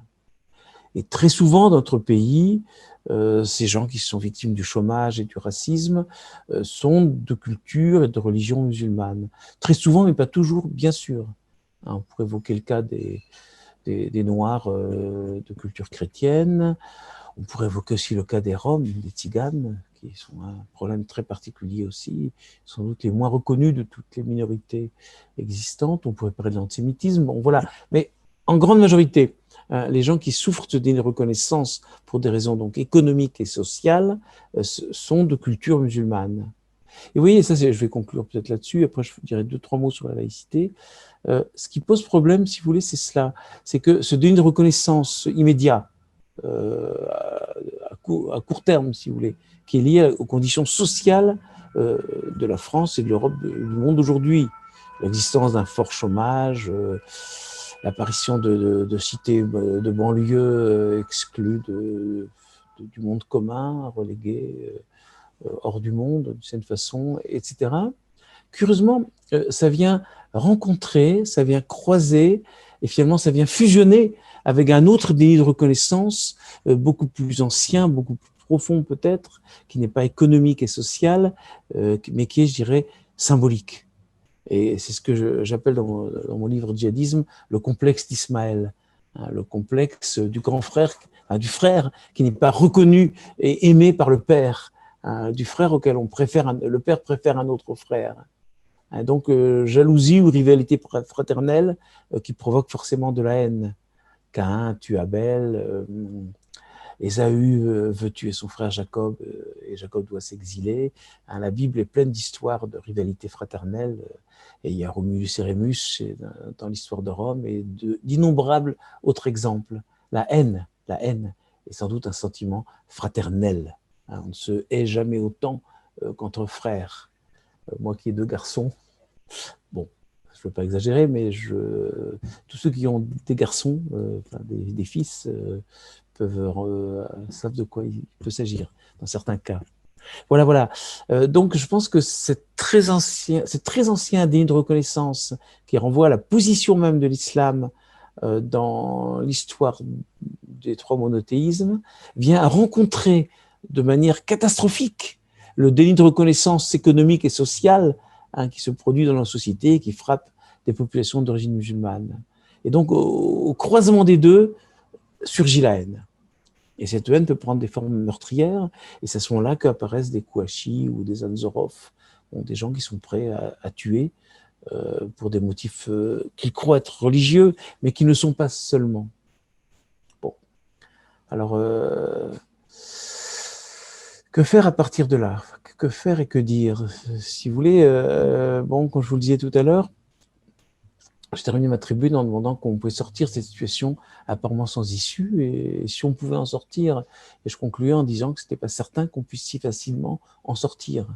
S2: Et très souvent, dans notre pays, ces gens qui sont victimes du chômage et du racisme sont de culture et de religion musulmane. Très souvent, mais pas toujours, bien sûr. On pourrait évoquer le cas des Noirs de culture chrétienne. On pourrait évoquer aussi le cas des Roms, des Tziganes, qui sont un problème très particulier aussi, sans doute les moins reconnus de toutes les minorités existantes. On pourrait parler de l'antisémitisme. Bon, voilà. Mais en grande majorité, les gens qui souffrent d'une reconnaissance pour des raisons donc économiques et sociales sont de culture musulmane. Et vous voyez, ça, je vais conclure peut-être là-dessus, après je dirai 2-3 mots sur la laïcité. Ce qui pose problème, si vous voulez, c'est cela, c'est que ce déni de reconnaissance immédiat, à court terme, si vous voulez, qui est lié aux conditions sociales de la France et de l'Europe, du monde aujourd'hui, l'existence d'un fort chômage, l'apparition de cités de banlieues exclues du monde commun, reléguées hors du monde, d'une certaine façon, etc. Curieusement, ça vient rencontrer, ça vient croiser, et finalement, ça vient fusionner avec un autre déni de reconnaissance, beaucoup plus ancien, beaucoup plus profond peut-être, qui n'est pas économique et social, mais qui est, je dirais, symbolique. Et c'est ce que j'appelle dans mon livre Djihadisme le complexe d'Ismaël, le complexe du grand frère, du frère qui n'est pas reconnu et aimé par le père, du frère auquel le père préfère un autre frère. Donc, jalousie ou rivalité fraternelle qui provoque forcément de la haine. Caïn tue Abel, Ésaü veut tuer son frère Jacob et Jacob doit s'exiler. La Bible est pleine d'histoires de rivalité fraternelle et il y a Romulus et Rémus dans l'histoire de Rome et d'innombrables autres exemples. La haine est sans doute un sentiment fraternel. On ne se hait jamais autant qu'entre frères. Moi qui ai 2 garçons, bon, je ne veux pas exagérer, mais tous ceux qui ont des garçons, des fils, savent de quoi il peut s'agir, dans certains cas. Voilà. Donc, je pense que c'est très ancien déni de reconnaissance qui renvoie à la position même de l'islam dans l'histoire des 3 monothéismes, vient à rencontrer de manière catastrophique le déni de reconnaissance économique et sociale qui se produit dans la société et qui frappe des populations d'origine musulmane. Et donc, au croisement des deux, surgit la haine. Et cette haine peut prendre des formes meurtrières, et c'est à ce moment-là qu'apparaissent des Kouachi ou des Anzorov, des gens qui sont prêts à tuer pour des motifs qu'ils croient être religieux, mais qui ne sont pas seulement. Bon. Alors, que faire à partir de là? Que faire et que dire? Si vous voulez, comme je vous le disais tout à l'heure, je termine ma tribune en demandant qu'on pouvait sortir de cette situation apparemment sans issue, et si on pouvait en sortir, et je concluais en disant que ce n'était pas certain qu'on puisse si facilement en sortir.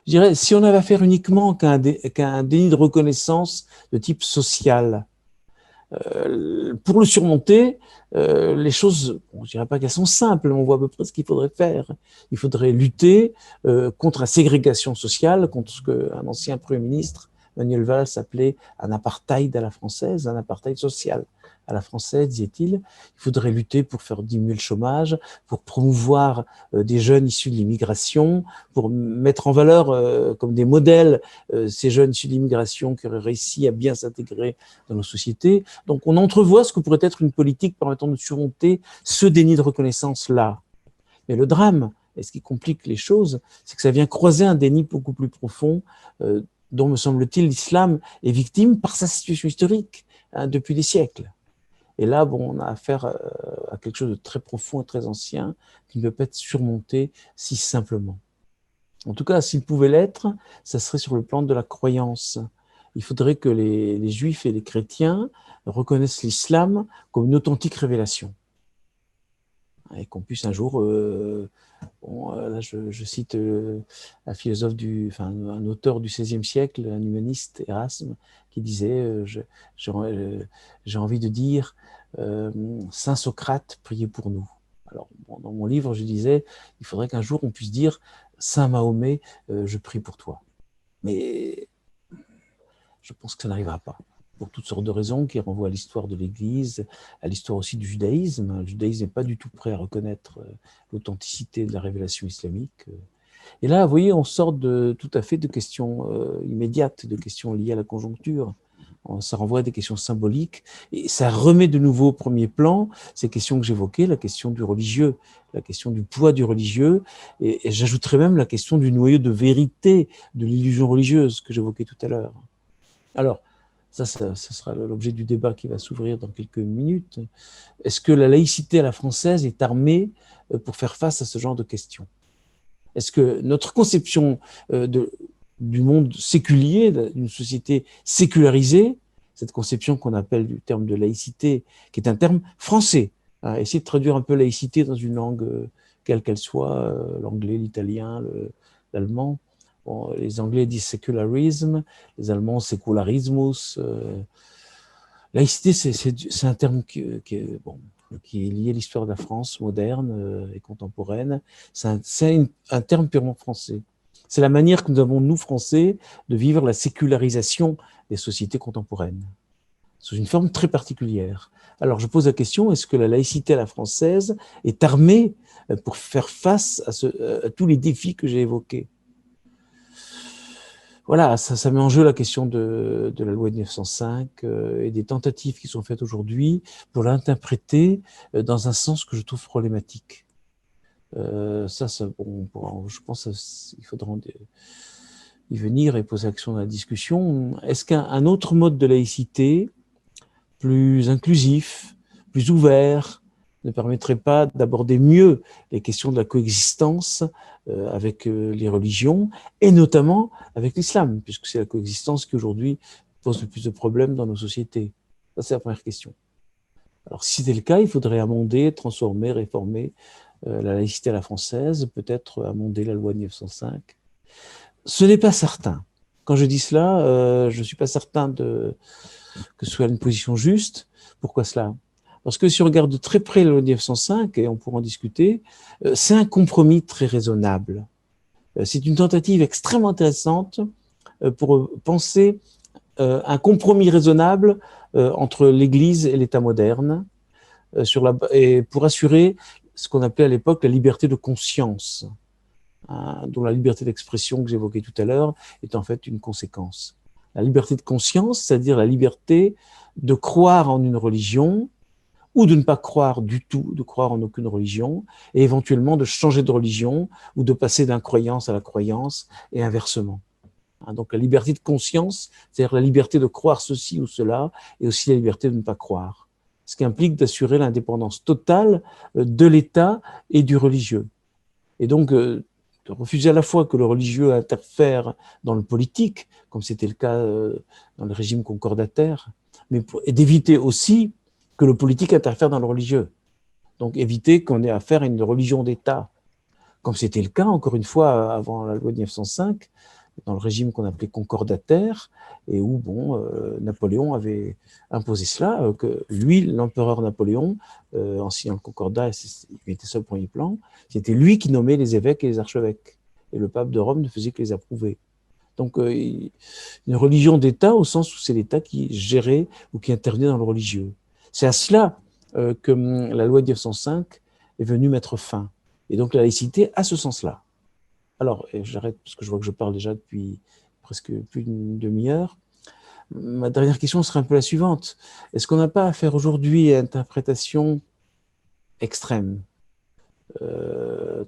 S2: Je dirais, si on avait affaire uniquement qu'à un déni de reconnaissance de type social, pour le surmonter, les choses, je ne dirais pas qu'elles sont simples, mais on voit à peu près ce qu'il faudrait faire. Il faudrait lutter contre la ségrégation sociale, contre ce qu'un ancien Premier ministre, Manuel Valls, appelait un apartheid à la française, un apartheid social à la française, disait-il. Il faudrait lutter pour faire diminuer le chômage, pour promouvoir des jeunes issus de l'immigration, pour mettre en valeur comme des modèles ces jeunes issus de l'immigration qui auraient réussi à bien s'intégrer dans nos sociétés. Donc on entrevoit ce que pourrait être une politique permettant de surmonter ce déni de reconnaissance-là. Mais le drame, et ce qui complique les choses, c'est que ça vient croiser un déni beaucoup plus profond dont, me semble-t-il, l'islam est victime par sa situation historique, hein, depuis des siècles. Et là, bon, on a affaire à quelque chose de très profond et très ancien qui ne peut pas être surmonté si simplement. En tout cas, s'il pouvait l'être, ça serait sur le plan de la croyance. Il faudrait que les juifs et les chrétiens reconnaissent l'islam comme une authentique révélation. Et qu'on puisse un jour, bon, là je cite un philosophe, un auteur du XVIe siècle, un humaniste, Erasme, qui disait j'ai envie de dire Saint Socrate, priez pour nous. Alors, bon, dans mon livre, je disais il faudrait qu'un jour on puisse dire Saint Mahomet, je prie pour toi. Mais je pense que ça n'arrivera pas, pour toutes sortes de raisons qui renvoient à l'histoire de l'Église, à l'histoire aussi du judaïsme. Le judaïsme n'est pas du tout prêt à reconnaître l'authenticité de la révélation islamique. Et là, vous voyez, on sort tout à fait de questions immédiates, de questions liées à la conjoncture. Ça renvoie à des questions symboliques, et ça remet de nouveau au premier plan ces questions que j'évoquais, la question du religieux, la question du poids du religieux, et j'ajouterais même la question du noyau de vérité de l'illusion religieuse que j'évoquais tout à l'heure. Alors, ça sera l'objet du débat qui va s'ouvrir dans quelques minutes. Est-ce que la laïcité à la française est armée pour faire face à ce genre de questions? Est-ce que notre conception du monde séculier, d'une société sécularisée, cette conception qu'on appelle du terme de laïcité, qui est un terme français, hein, essayer de traduire un peu laïcité dans une langue quelle qu'elle soit, l'anglais, l'italien, l'allemand. Bon, les Anglais disent secularism, les Allemands secularismus. Laïcité, c'est un terme qui est lié à l'histoire de la France moderne et contemporaine. C'est un terme purement français. C'est la manière que nous avons, nous, Français, de vivre la sécularisation des sociétés contemporaines, sous une forme très particulière. Alors, je pose la question, est-ce que la laïcité à la française est armée pour faire face à tous les défis que j'ai évoqués? Voilà, ça met en jeu la question de la loi de 1905 et des tentatives qui sont faites aujourd'hui pour l'interpréter dans un sens que je trouve problématique. Bon, je pense qu'il faudra y venir et poser l'action dans la discussion. Est-ce qu'un autre mode de laïcité, plus inclusif, plus ouvert, ne permettrait pas d'aborder mieux les questions de la coexistence avec les religions, et notamment avec l'islam, puisque c'est la coexistence qui aujourd'hui pose le plus de problèmes dans nos sociétés? Ça, c'est la première question. Alors, si c'est le cas, il faudrait amender, transformer, réformer la laïcité à la française, peut-être amender la loi de 1905. Ce n'est pas certain. Quand je dis cela, je ne suis pas certain que ce soit une position juste. Pourquoi cela? Parce que si on regarde de très près la loi de 1905, et on pourra en discuter, c'est un compromis très raisonnable. C'est une tentative extrêmement intéressante pour penser un compromis raisonnable entre l'Église et l'État moderne, et pour assurer ce qu'on appelait à l'époque la liberté de conscience, hein, dont la liberté d'expression que j'évoquais tout à l'heure est en fait une conséquence. La liberté de conscience, c'est-à-dire la liberté de croire en une religion ou de ne pas croire du tout, de croire en aucune religion, et éventuellement de changer de religion ou de passer d'incroyance à la croyance et inversement. Donc la liberté de conscience, c'est-à-dire la liberté de croire ceci ou cela, et aussi la liberté de ne pas croire. Ce qui implique d'assurer l'indépendance totale de l'État et du religieux. Et donc, de refuser à la fois que le religieux interfère dans le politique, comme c'était le cas dans le régime concordataire, et d'éviter aussi que le politique interfère dans le religieux. Donc, éviter qu'on ait affaire à une religion d'État, comme c'était le cas, encore une fois, avant la loi de 1905, dans le régime qu'on appelait concordataire, et où Napoléon avait imposé cela, que lui, l'empereur Napoléon, en signant le concordat, il était sur le premier plan, c'était lui qui nommait les évêques et les archevêques, et le pape de Rome ne faisait que les approuver. Donc, une religion d'État au sens où c'est l'État qui gérait ou qui intervenait dans le religieux. C'est à cela que la loi de 1905 est venue mettre fin. Et donc, la laïcité a ce sens-là. Alors, j'arrête parce que je vois que je parle déjà depuis presque plus d'une demi-heure. Ma dernière question serait un peu la suivante. Est-ce qu'on n'a pas à faire aujourd'hui à interprétation extrême,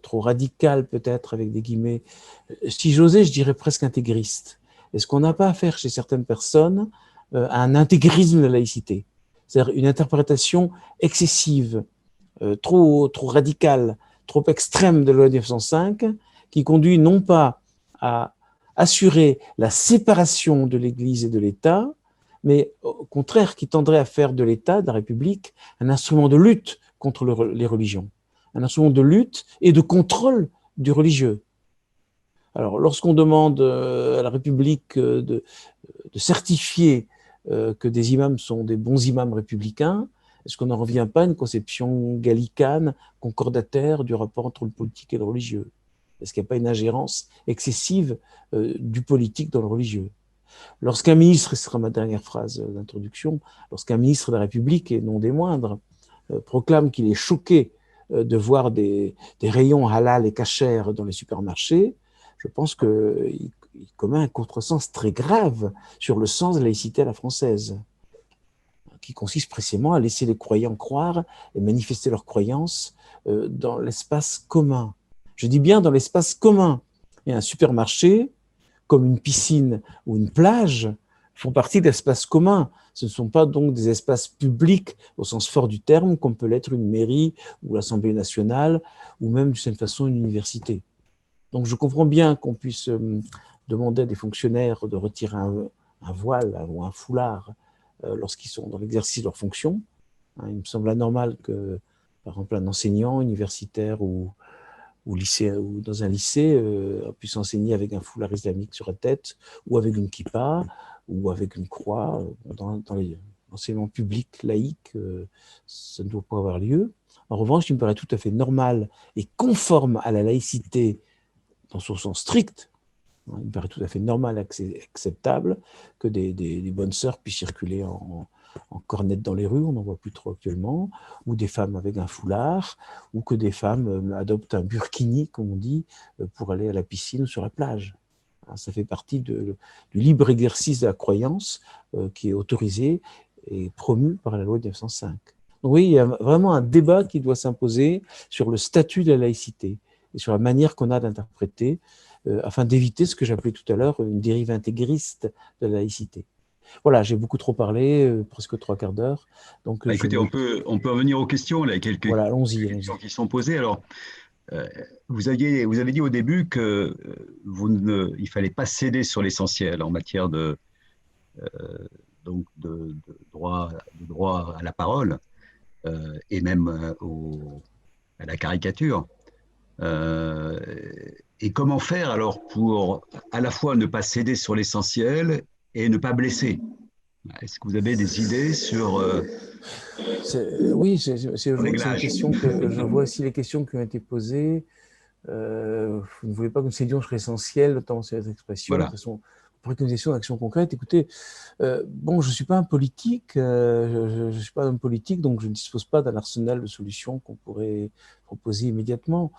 S2: trop radicale peut-être, avec des guillemets? Si j'osais, je dirais presque intégriste. Est-ce qu'on n'a pas affaire chez certaines personnes à un intégrisme de la laïcité, c'est-à-dire une interprétation excessive, trop radicale, trop extrême de la loi de 1905, qui conduit non pas à assurer la séparation de l'Église et de l'État, mais au contraire qui tendrait à faire de l'État, de la République, un instrument de lutte contre les religions, un instrument de lutte et de contrôle du religieux. Alors, lorsqu'on demande à la République de certifier que des imams sont des bons imams républicains, est-ce qu'on n'en revient pas à une conception gallicane, concordataire du rapport entre le politique et le religieux? Est-ce qu'il n'y a pas une ingérence excessive du politique dans le religieux? Lorsqu'un ministre, et ce sera ma dernière phrase d'introduction, lorsqu'un ministre de la République, et non des moindres, proclame qu'il est choqué de voir des rayons halal et cachers dans les supermarchés, je pense qu'il commet un contresens très grave sur le sens de la laïcité à la française, qui consiste précisément à laisser les croyants croire et manifester leurs croyances dans l'espace commun. Je dis bien dans l'espace commun. Et un supermarché, comme une piscine ou une plage, font partie d'espaces communs. Ce ne sont pas donc des espaces publics au sens fort du terme, comme peut l'être une mairie ou l'Assemblée nationale, ou même d'une certaine façon une université. Donc je comprends bien qu'on puisse demander à des fonctionnaires de retirer un voile ou un foulard lorsqu'ils sont dans l'exercice de leurs fonctions. Il me semble anormal que, par exemple, un enseignant universitaire ou dans un lycée puisse enseigner avec un foulard islamique sur la tête, ou avec une kippa, ou avec une croix. Dans l'enseignement public laïque, ça ne doit pas avoir lieu. En revanche, il me paraît tout à fait normal et conforme à la laïcité dans son sens strict. Il me paraît tout à fait normal et acceptable que des bonnes sœurs puissent circuler en cornette dans les rues, on n'en voit plus trop actuellement, ou des femmes avec un foulard, ou que des femmes adoptent un burkini, comme on dit, pour aller à la piscine ou sur la plage. Ça fait partie du libre exercice de la croyance qui est autorisé et promu par la loi de 1905. Donc oui, il y a vraiment un débat qui doit s'imposer sur le statut de la laïcité et sur la manière qu'on a d'interpréter, afin d'éviter ce que j'appelais tout à l'heure une dérive intégriste de la laïcité. Voilà, j'ai beaucoup trop parlé, presque 3/4 d'heure. Donc,
S1: Écoutez, on peut revenir aux questions. Là, quelques
S2: voilà, allons-y.
S1: questions qui sont posées. Alors, vous avez dit au début que il fallait pas céder sur l'essentiel en matière donc de droit à la parole et même à la caricature. Et comment faire alors pour à la fois ne pas céder sur l'essentiel et ne pas blesser? Est-ce que vous avez des idées sur
S2: Oui, c'est une question que je vois aussi les questions qui ont été posées. Vous ne voulez pas que nous cédions sur l'essentiel, notamment sur les expressions.
S1: voilà.
S2: De toute façon, préconisation d'action concrète. Écoutez, bon, je ne suis pas un politique, je suis pas un politique, donc je ne dispose pas d'un arsenal de solutions qu'on pourrait proposer immédiatement.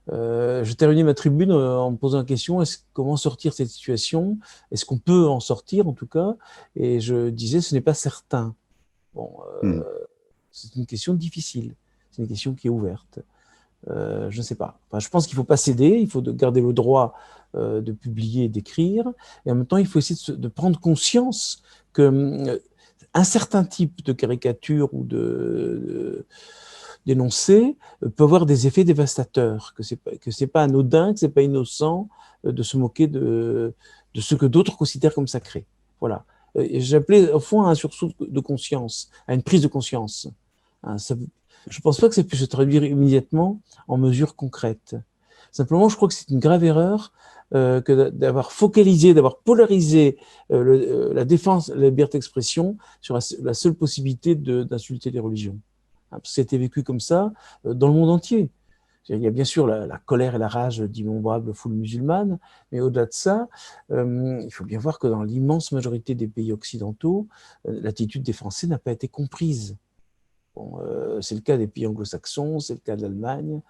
S2: Je terminais ma tribune en me posant la question, comment sortir de cette situation? Est-ce qu'on peut en sortir, en tout cas? Et je disais, ce n'est pas certain. Bon, c'est une question difficile, c'est une question qui est ouverte. Je ne sais pas. Enfin, je pense qu'il ne faut pas céder, il faut garder le droit de publier et d'écrire, et en même temps, il faut essayer de prendre conscience qu'un certain type de caricature ou d'énoncé peut avoir des effets dévastateurs, que c'est pas anodin, que c'est pas innocent de se moquer de ce que d'autres considèrent comme sacré. Voilà. J'appelais au fond à un sursaut de conscience, à une prise de conscience. Je ne pense pas que ça puisse se traduire immédiatement en mesures concrètes. Simplement, je crois que c'est une grave erreur que d'avoir focalisé, d'avoir polarisé la défense de la liberté d'expression sur la seule possibilité d'insulter les religions. C'était vécu comme ça dans le monde entier. Il y a bien sûr la colère et la rage d'innombrables foules musulmanes, mais au-delà de ça, il faut bien voir que dans l'immense majorité des pays occidentaux, l'attitude des Français n'a pas été comprise. Bon, c'est le cas des pays anglo-saxons, c'est le cas de l'Allemagne.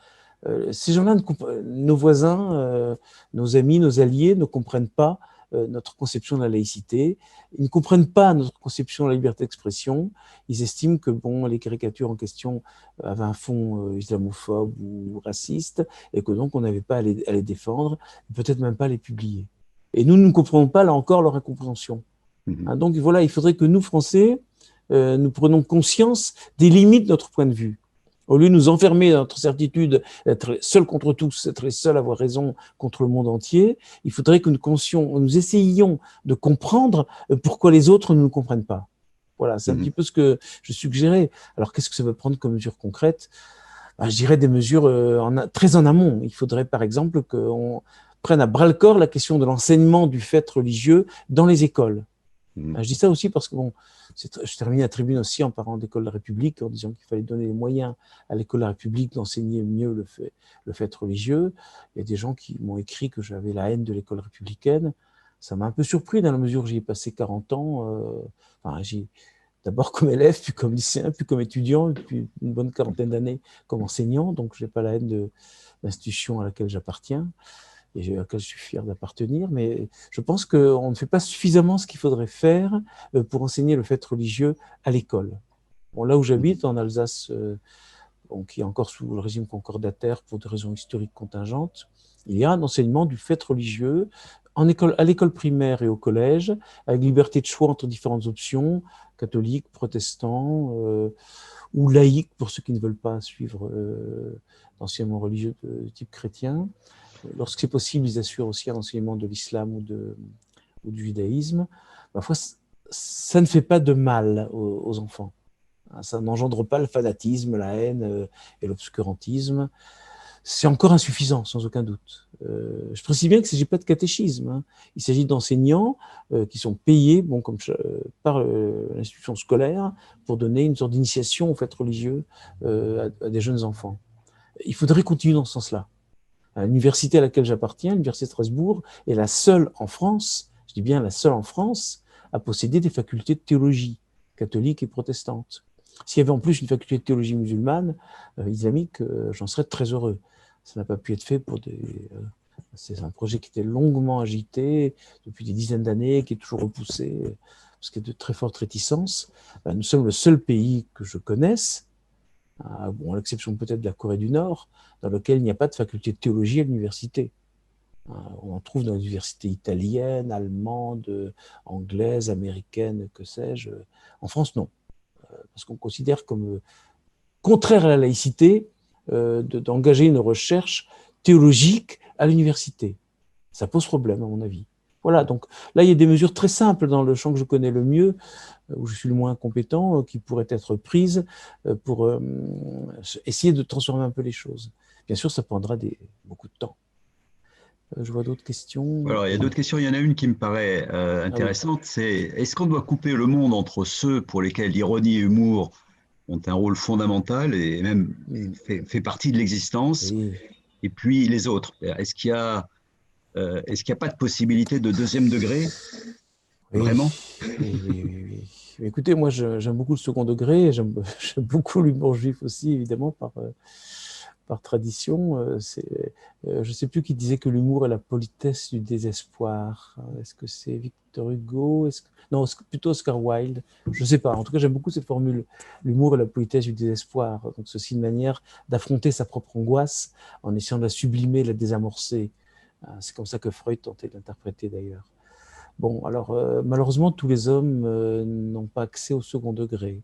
S2: Ces gens-là, nos voisins, nos amis, nos alliés ne comprennent pas notre conception de la laïcité. Ils ne comprennent pas notre conception de la liberté d'expression. Ils estiment que les caricatures en question avaient un fond islamophobe ou raciste et que donc on n'avait pas à les défendre, peut-être même pas à les publier. Et nous ne comprenons pas, là encore, leur incompréhension.
S1: Mhm.
S2: Donc voilà, il faudrait que nous, Français, nous prenions conscience des limites de notre point de vue. Au lieu de nous enfermer dans notre certitude d'être seuls contre tous, être les seuls à avoir raison contre le monde entier, il faudrait que nous essayions de comprendre pourquoi les autres ne nous comprennent pas. Voilà, c'est un petit peu ce que je suggérais. Alors, qu'est-ce que ça veut prendre comme mesure concrète? Je dirais des mesures très en amont. Il faudrait, par exemple, qu'on prenne à bras-le-corps la question de l'enseignement du fait religieux dans les écoles. Je dis ça aussi parce que, bon, je termine la tribune aussi en parlant d'école de la République, en disant qu'il fallait donner les moyens à l'école de la République d'enseigner mieux le fait religieux. Il y a des gens qui m'ont écrit que j'avais la haine de l'école républicaine. Ça m'a un peu surpris dans la mesure où j'y ai passé 40 ans. D'abord comme élève, puis comme lycéen, puis comme étudiant, puis une bonne quarantaine d'années comme enseignant. Donc, je n'ai pas la haine de l'institution à laquelle j'appartiens et à laquelle je suis fier d'appartenir, mais je pense qu'on ne fait pas suffisamment ce qu'il faudrait faire pour enseigner le fait religieux à l'école. Bon, là où j'habite, en Alsace, qui est encore sous le régime concordataire pour des raisons historiques contingentes, il y a un enseignement du fait religieux à l'école primaire et au collège, avec liberté de choix entre différentes options, catholiques, protestants, ou laïques pour ceux qui ne veulent pas suivre l'enseignement religieux de type chrétien. Lorsque c'est possible, ils assurent aussi un enseignement de l'islam ou du judaïsme. Parfois, ça ne fait pas de mal aux enfants. Ça n'engendre pas le fanatisme, la haine et l'obscurantisme. C'est encore insuffisant, sans aucun doute. Je précise bien qu'il ne s'agit pas de catéchisme. Il s'agit d'enseignants qui sont payés par l'institution scolaire pour donner une sorte d'initiation au fait religieux à des jeunes enfants. Il faudrait continuer dans ce sens-là. L'université à laquelle j'appartiens, l'université de Strasbourg, est la seule en France, je dis bien la seule en France, à posséder des facultés de théologie catholique et protestante. S'il y avait en plus une faculté de théologie musulmane, islamique, j'en serais très heureux. Ça n'a pas pu être fait c'est un projet qui était longuement agité depuis des dizaines d'années, qui est toujours repoussé, parce qu'il y a de très fortes réticences. Nous sommes le seul pays que je connaisse, à l'exception peut-être de la Corée du Nord, dans lequel il n'y a pas de faculté de théologie à l'université. On en trouve dans les universités italiennes, allemandes, anglaises, américaines, que sais-je. En France, non. Parce qu'on considère comme contraire à la laïcité d'engager une recherche théologique à l'université. Ça pose problème, à mon avis. Voilà, donc là, il y a des mesures très simples dans le champ que je connais le mieux, où je suis le moins compétent, qui pourraient être prises pour essayer de transformer un peu les choses. Bien sûr, ça prendra beaucoup de temps. Je vois d'autres questions.
S1: Alors, il y a d'autres questions. Il y en a une qui me paraît intéressante, c'est est-ce qu'on doit couper le monde entre ceux pour lesquels l'ironie et l'humour ont un rôle fondamental et même fait partie de l'existence, et puis les autres? Est-ce qu'il n'y a pas de possibilité de deuxième degré? Vraiment?
S2: Oui. Écoutez, moi, j'aime beaucoup le second degré, j'aime beaucoup l'humour juif aussi, évidemment, par tradition. Je ne sais plus qui disait que l'humour est la politesse du désespoir. Est-ce que c'est Victor Hugo? Non, plutôt Oscar Wilde. Je ne sais pas. En tout cas, j'aime beaucoup cette formule. L'humour est la politesse du désespoir. Donc, ceci une manière d'affronter sa propre angoisse en essayant de la sublimer, de la désamorcer. C'est comme ça que Freud tentait d'interpréter d'ailleurs. Bon, alors, malheureusement, tous les hommes n'ont pas accès au second degré.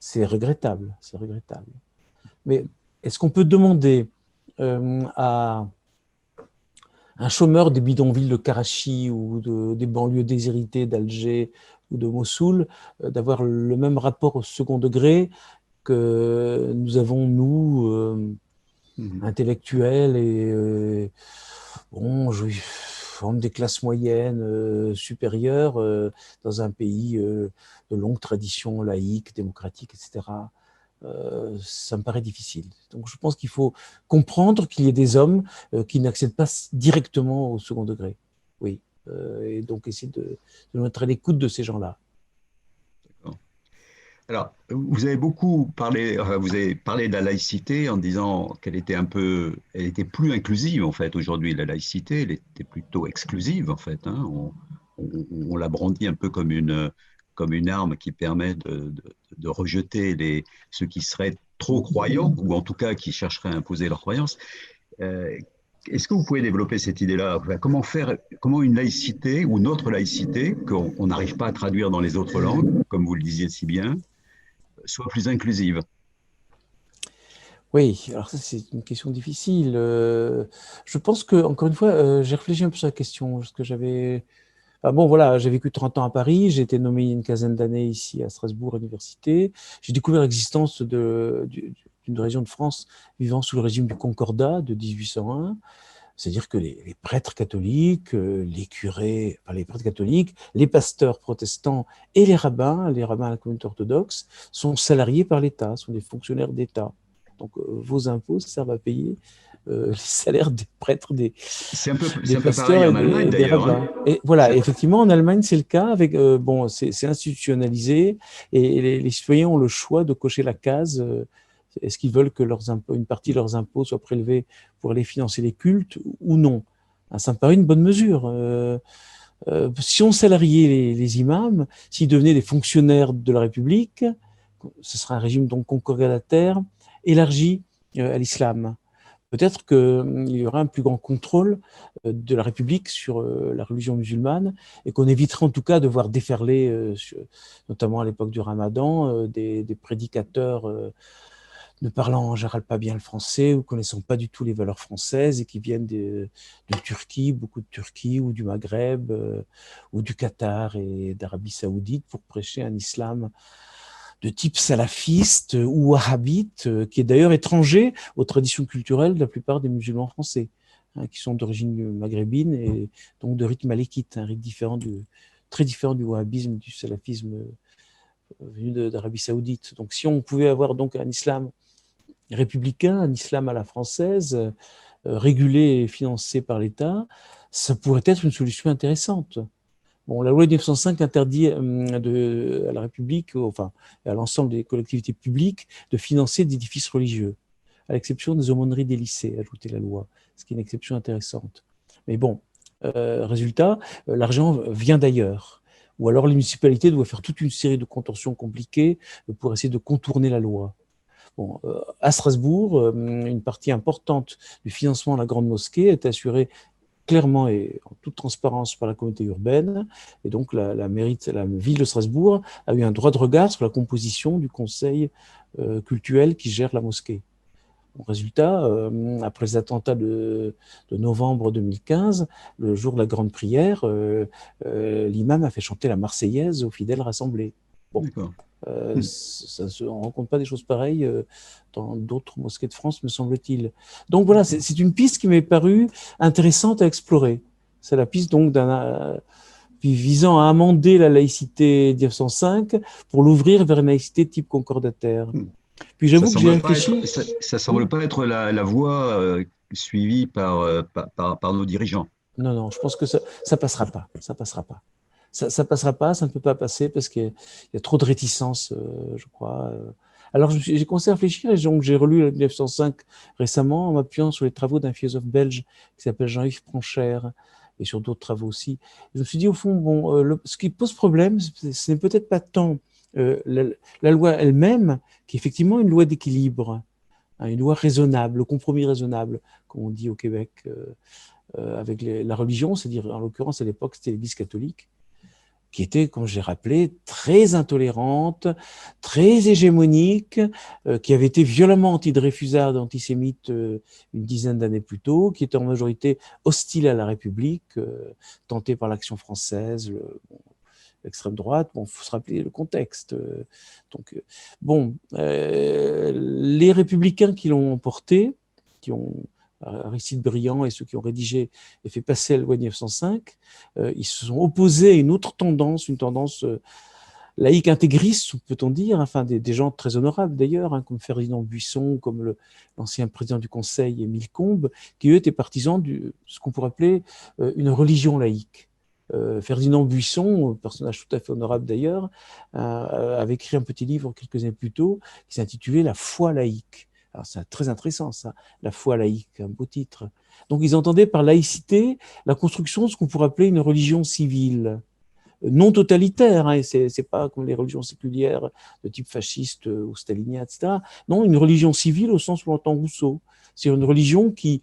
S2: C'est regrettable, c'est regrettable. Mais est-ce qu'on peut demander à un chômeur des bidonvilles de Karachi ou des banlieues déshéritées d'Alger ou de Mossoul d'avoir le même rapport au second degré que nous avons, nous, intellectuels et hommes des classes moyennes supérieures dans un pays de longue tradition laïque, démocratique, etc. Ça me paraît difficile. Donc je pense qu'il faut comprendre qu'il y ait des hommes qui n'accèdent pas directement au second degré. Oui. Et donc essayer de mettre à l'écoute de ces gens-là.
S1: Alors, vous avez parlé de la laïcité en disant qu'elle était elle était plus inclusive en fait aujourd'hui. La laïcité, elle était plutôt exclusive en fait. On la brandit un peu comme une arme qui permet de rejeter ceux qui seraient trop croyants ou en tout cas qui chercheraient à imposer leurs croyances. est-ce que vous pouvez développer cette idée-là? Enfin, comment une laïcité ou notre laïcité, qu'on n'arrive pas à traduire dans les autres langues, comme vous le disiez si bien, soit plus inclusive?
S2: Oui, alors ça c'est une question difficile. Je pense que, encore une fois, j'ai réfléchi un peu sur la question, parce que bon voilà, j'ai vécu 30 ans à Paris, j'ai été nommé il y a une quinzaine d'années ici à Strasbourg, à l'université. J'ai découvert l'existence d'une région de France vivant sous le régime du Concordat de 1801. C'est-à-dire que les prêtres catholiques, les curés, enfin les prêtres catholiques, les pasteurs protestants et les rabbins à la communauté orthodoxe, sont salariés par l'État, sont des fonctionnaires d'État. Donc vos impôts servent à payer les salaires des prêtres,
S1: C'est
S2: des
S1: un peu pareil
S2: pasteurs
S1: en Allemagne
S2: des
S1: d'ailleurs, hein.
S2: rabbins. Et voilà,
S1: C'est-
S2: effectivement, en Allemagne, c'est le cas. Bon, c'est institutionnalisé et les citoyens ont le choix de cocher la case. Est-ce qu'ils veulent que une partie de leurs impôts soit prélevée pour aller financer les cultes ou non? Ça me paraît une bonne mesure. Si on salariait les imams, s'ils devenaient des fonctionnaires de la République, ce serait un régime donc concordataire élargi à l'islam. Peut-être qu'il y aura un plus grand contrôle de la République sur la religion musulmane et qu'on éviterait en tout cas de voir déferler, notamment à l'époque du Ramadan, des prédicateurs ne parlant en général pas bien le français ou connaissant pas du tout les valeurs françaises et qui viennent de Turquie, beaucoup de Turquie ou du Maghreb ou du Qatar et d'Arabie Saoudite pour prêcher un islam de type salafiste ou wahhabite, qui est d'ailleurs étranger aux traditions culturelles de la plupart des musulmans français, hein, qui sont d'origine maghrébine et donc de rite malékite, un rite très différent du wahhabisme, du salafisme venu d'Arabie Saoudite. Donc si on pouvait avoir donc un islam républicain, un islam à la française, régulé et financé par l'État, ça pourrait être une solution intéressante. Bon, la loi de 1905 interdit à la République, enfin à l'ensemble des collectivités publiques, de financer d'édifices religieux, à l'exception des aumôneries des lycées, ajoutait la loi, ce qui est une exception intéressante. Mais bon, résultat, l'argent vient d'ailleurs. Ou alors les municipalités doivent faire toute une série de contorsions compliquées pour essayer de contourner la loi. Bon, à Strasbourg, une partie importante du financement de la Grande Mosquée est assurée clairement et en toute transparence par la communauté urbaine. Et donc, la ville de Strasbourg a eu un droit de regard sur la composition du conseil cultuel qui gère la mosquée. Bon, résultat, après les attentats de novembre 2015, le jour de la grande prière, l'imam a fait chanter la Marseillaise aux fidèles rassemblés. Bon,
S1: D'accord.
S2: on ne rencontre pas des choses pareilles dans d'autres mosquées de France, me semble-t-il. Donc voilà, c'est une piste qui m'est parue intéressante à explorer. C'est la piste donc visant à amender la laïcité 1905 pour l'ouvrir vers une laïcité type concordataire. Puis
S1: Ça
S2: j'avoue que j'ai
S1: semble pas être,
S2: réfléchi.
S1: ça
S2: Oui.
S1: semble pas être la voie suivie par nos dirigeants.
S2: Non, non, je pense que ça passera pas. Ça passera pas. Ça passera pas, ça ne peut pas passer parce qu'il y a trop de réticences, je crois. Alors j'ai commencé à réfléchir et donc j'ai relu le 1905 récemment en m'appuyant sur les travaux d'un philosophe belge qui s'appelle Jean-Yves Pronchère et sur d'autres travaux aussi. Je me suis dit au fond, bon, ce qui pose problème, ce n'est peut-être pas tant la loi elle-même, qui est effectivement une loi d'équilibre, hein, une loi raisonnable, le compromis raisonnable, comme on dit au Québec, avec la religion, c'est-à-dire en l'occurrence à l'époque c'était l'Église catholique, qui était, comme j'ai rappelé, très intolérante, très hégémonique, qui avait été violemment anti-Dreyfusarde, antisémite une dizaine d'années plus tôt, qui était en majorité hostile à la République, tentée par l'Action française, l'extrême droite. Bon, il faut se rappeler le contexte. Les républicains qui l'ont emporté, qui ont Aristide Briand et ceux qui ont rédigé et fait passer la loi de 1905, ils se sont opposés à une autre tendance, une tendance laïque intégriste, peut-on dire, enfin des gens très honorables d'ailleurs, hein, comme Ferdinand Buisson, comme l'ancien président du Conseil, Émile Combes, qui eux étaient partisans de ce qu'on pourrait appeler une religion laïque. Ferdinand Buisson, personnage tout à fait honorable d'ailleurs, avait écrit un petit livre quelques années plus tôt qui s'intitulait La foi laïque. Alors c'est très intéressant ça, la foi laïque, un beau titre. Donc ils entendaient par laïcité la construction de ce qu'on pourrait appeler une religion civile, non totalitaire, hein, et c'est pas comme les religions séculières de type fasciste ou stalinien, etc. Non, une religion civile au sens où l'entend Rousseau. C'est une religion qui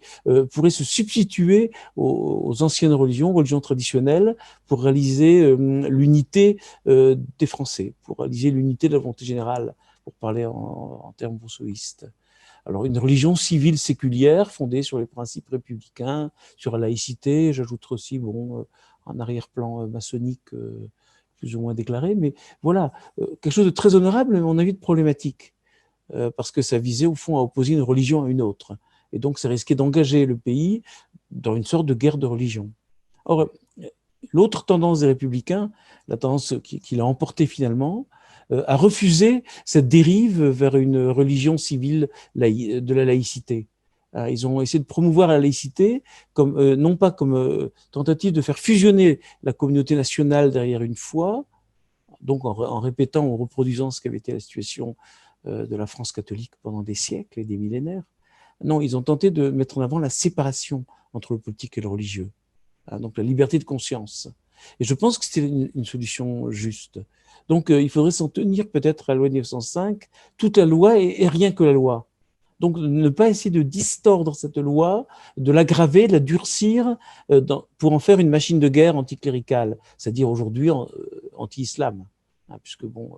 S2: pourrait se substituer aux anciennes religions traditionnelles, pour réaliser l'unité des Français, pour réaliser l'unité de la volonté générale, pour parler en termes rousseauistes. Alors, une religion civile séculière fondée sur les principes républicains, sur la laïcité, j'ajouterai aussi un arrière-plan maçonnique plus ou moins déclaré, mais voilà, quelque chose de très honorable, mais à mon avis de problématique, parce que ça visait au fond à opposer une religion à une autre. Et donc, ça risquait d'engager le pays dans une sorte de guerre de religion. Or, l'autre tendance des républicains, la tendance qui l'a emporté finalement, a refusé cette dérive vers une religion civile de la laïcité. Ils ont essayé de promouvoir la laïcité comme, non pas comme tentative de faire fusionner la communauté nationale derrière une foi, donc en répétant, en reproduisant ce qu'avait été la situation de la France catholique pendant des siècles et des millénaires. Non, ils ont tenté de mettre en avant la séparation entre le politique et le religieux, donc la liberté de conscience. Et je pense que c'est une solution juste. Donc il faudrait s'en tenir peut-être à la loi de 1905, toute la loi et rien que la loi. Donc ne pas essayer de distordre cette loi, de l'aggraver, de la durcir pour en faire une machine de guerre anticléricale, c'est-à-dire aujourd'hui anti-islam. Puisque bon,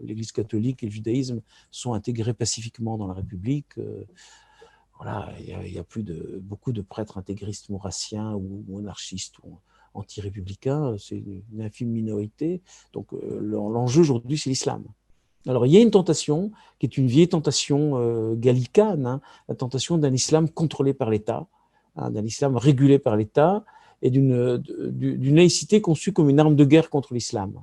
S2: l'Église catholique et le judaïsme sont intégrés pacifiquement dans la République. Voilà, il y a plus beaucoup de prêtres intégristes maurassiens ou monarchistes ou anti-républicains, c'est une infime minorité. Donc l'enjeu aujourd'hui, c'est l'islam. Alors il y a une tentation qui est une vieille tentation gallicane, hein, la tentation d'un islam contrôlé par l'État, hein, d'un islam régulé par l'État et d'une laïcité conçue comme une arme de guerre contre l'islam.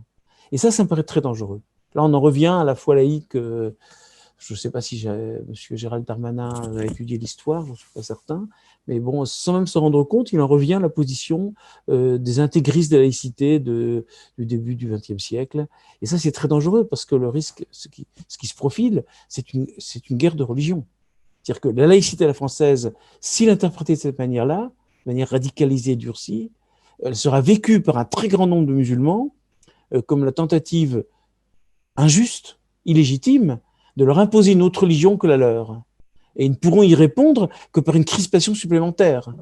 S2: Et ça me paraît très dangereux. Là, on en revient à la foi laïque. Je ne sais pas si M. Gérald Darmanin a étudié l'histoire, je ne suis pas certain, mais bon, sans même se rendre compte, il en revient à la position des intégristes de la laïcité du début du XXe siècle. Et ça, c'est très dangereux parce que le risque, ce qui se profile, c'est une guerre de religion. C'est-à-dire que la laïcité à la française, s'il interprétait de cette manière-là, de manière radicalisée et durcie, elle sera vécue par un très grand nombre de musulmans comme la tentative injuste, illégitime, de leur imposer une autre religion que la leur. Et ils ne pourront y répondre que par une crispation supplémentaire.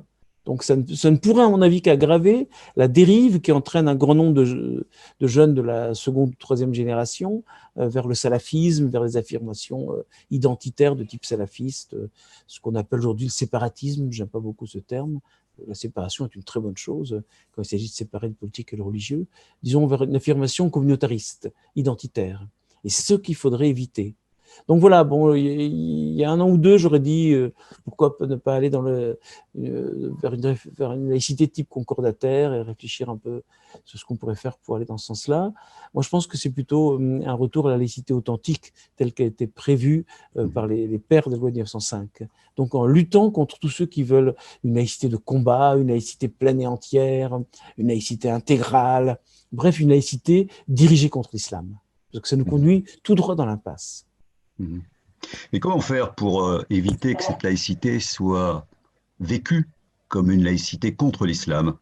S2: Donc ça ne pourrait, à mon avis, qu'aggraver la dérive qui entraîne un grand nombre de jeunes de la seconde ou troisième génération vers le salafisme, vers les affirmations identitaires de type salafiste, ce qu'on appelle aujourd'hui le séparatisme. J'aime pas beaucoup ce terme. La séparation est une très bonne chose quand il s'agit de séparer le politique et le religieux. Disons vers une affirmation communautariste, identitaire. Et c'est ce qu'il faudrait éviter. Donc voilà, bon, il y a 1 an ou 2, j'aurais dit pourquoi ne pas aller vers une laïcité type concordataire et réfléchir un peu sur ce qu'on pourrait faire pour aller dans ce sens-là. Moi, je pense que c'est plutôt un retour à la laïcité authentique telle qu'elle a été prévue par les pères de la loi de 1905. Donc en luttant contre tous ceux qui veulent une laïcité de combat, une laïcité pleine et entière, une laïcité intégrale, bref, une laïcité dirigée contre l'islam. Parce que ça nous conduit tout droit dans l'impasse.
S1: Mais comment faire pour éviter que cette laïcité soit vécue comme une laïcité contre l'islam?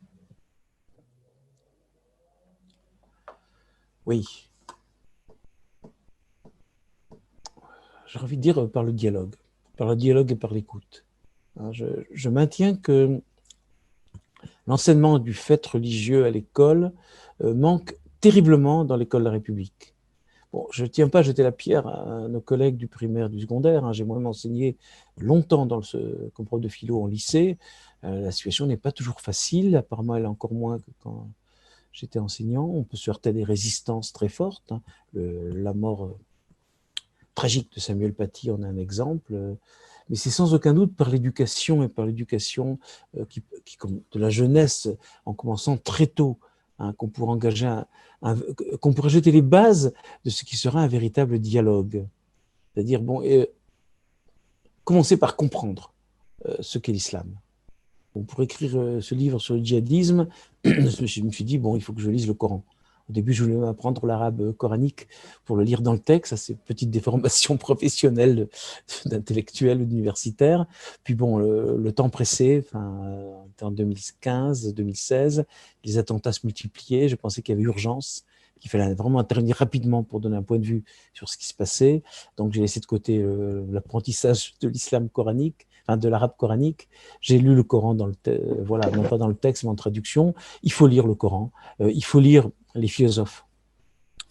S2: Oui. J'ai envie de dire par le dialogue et par l'écoute. Je maintiens que l'enseignement du fait religieux à l'école manque terriblement dans l'école de la République. Bon, je ne tiens pas à jeter la pierre à nos collègues du primaire, du secondaire. Hein. J'ai moi-même enseigné longtemps comme prof de philo en lycée. La situation n'est pas toujours facile. Apparemment, elle est encore moins que quand j'étais enseignant. On peut se heurter à des résistances très fortes. Hein. La mort tragique de Samuel Paty en est un exemple. Mais c'est sans aucun doute par l'éducation et par l'éducation de la jeunesse, en commençant très tôt, hein, qu'on pourrait engager qu'on pourrait jeter les bases de ce qui sera un véritable dialogue. C'est-à-dire, bon, commencer par comprendre ce qu'est l'islam. Pour écrire ce livre sur le djihadisme, je me suis dit, bon, il faut que je lise le Coran. Au début, je voulais apprendre l'arabe coranique pour le lire dans le texte, ça c'est une petite déformation professionnelle d'intellectuel ou d'universitaire. Puis bon, le temps pressait, en 2015, 2016, les attentats se multipliaient, je pensais qu'il y avait urgence, qu'il fallait vraiment intervenir rapidement pour donner un point de vue sur ce qui se passait. Donc j'ai laissé de côté l'apprentissage de l'islam coranique, de l'arabe coranique. J'ai lu le Coran voilà, non pas dans le texte, mais en traduction. Il faut lire le Coran. Il faut lire les philosophes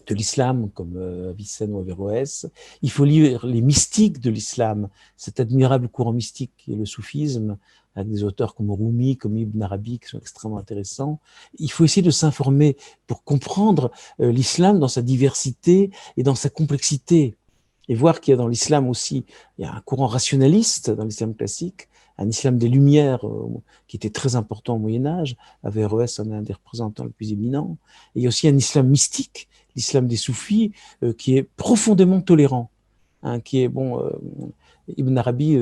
S2: de l'islam, comme Avicenne ou Averroès. Il faut lire les mystiques de l'islam, cet admirable courant mystique qui est le soufisme, avec des auteurs comme Rumi, comme Ibn Arabi, qui sont extrêmement intéressants. Il faut essayer de s'informer pour comprendre l'islam dans sa diversité et dans sa complexité. Et voir qu'il y a dans l'islam aussi, il y a un courant rationaliste dans l'islam classique, un islam des Lumières qui était très important au Moyen-Âge. Averroès en est un des représentants les plus éminents. Et il y a aussi un islam mystique, l'islam des soufis, qui est profondément tolérant, qui est, Ibn Arabi,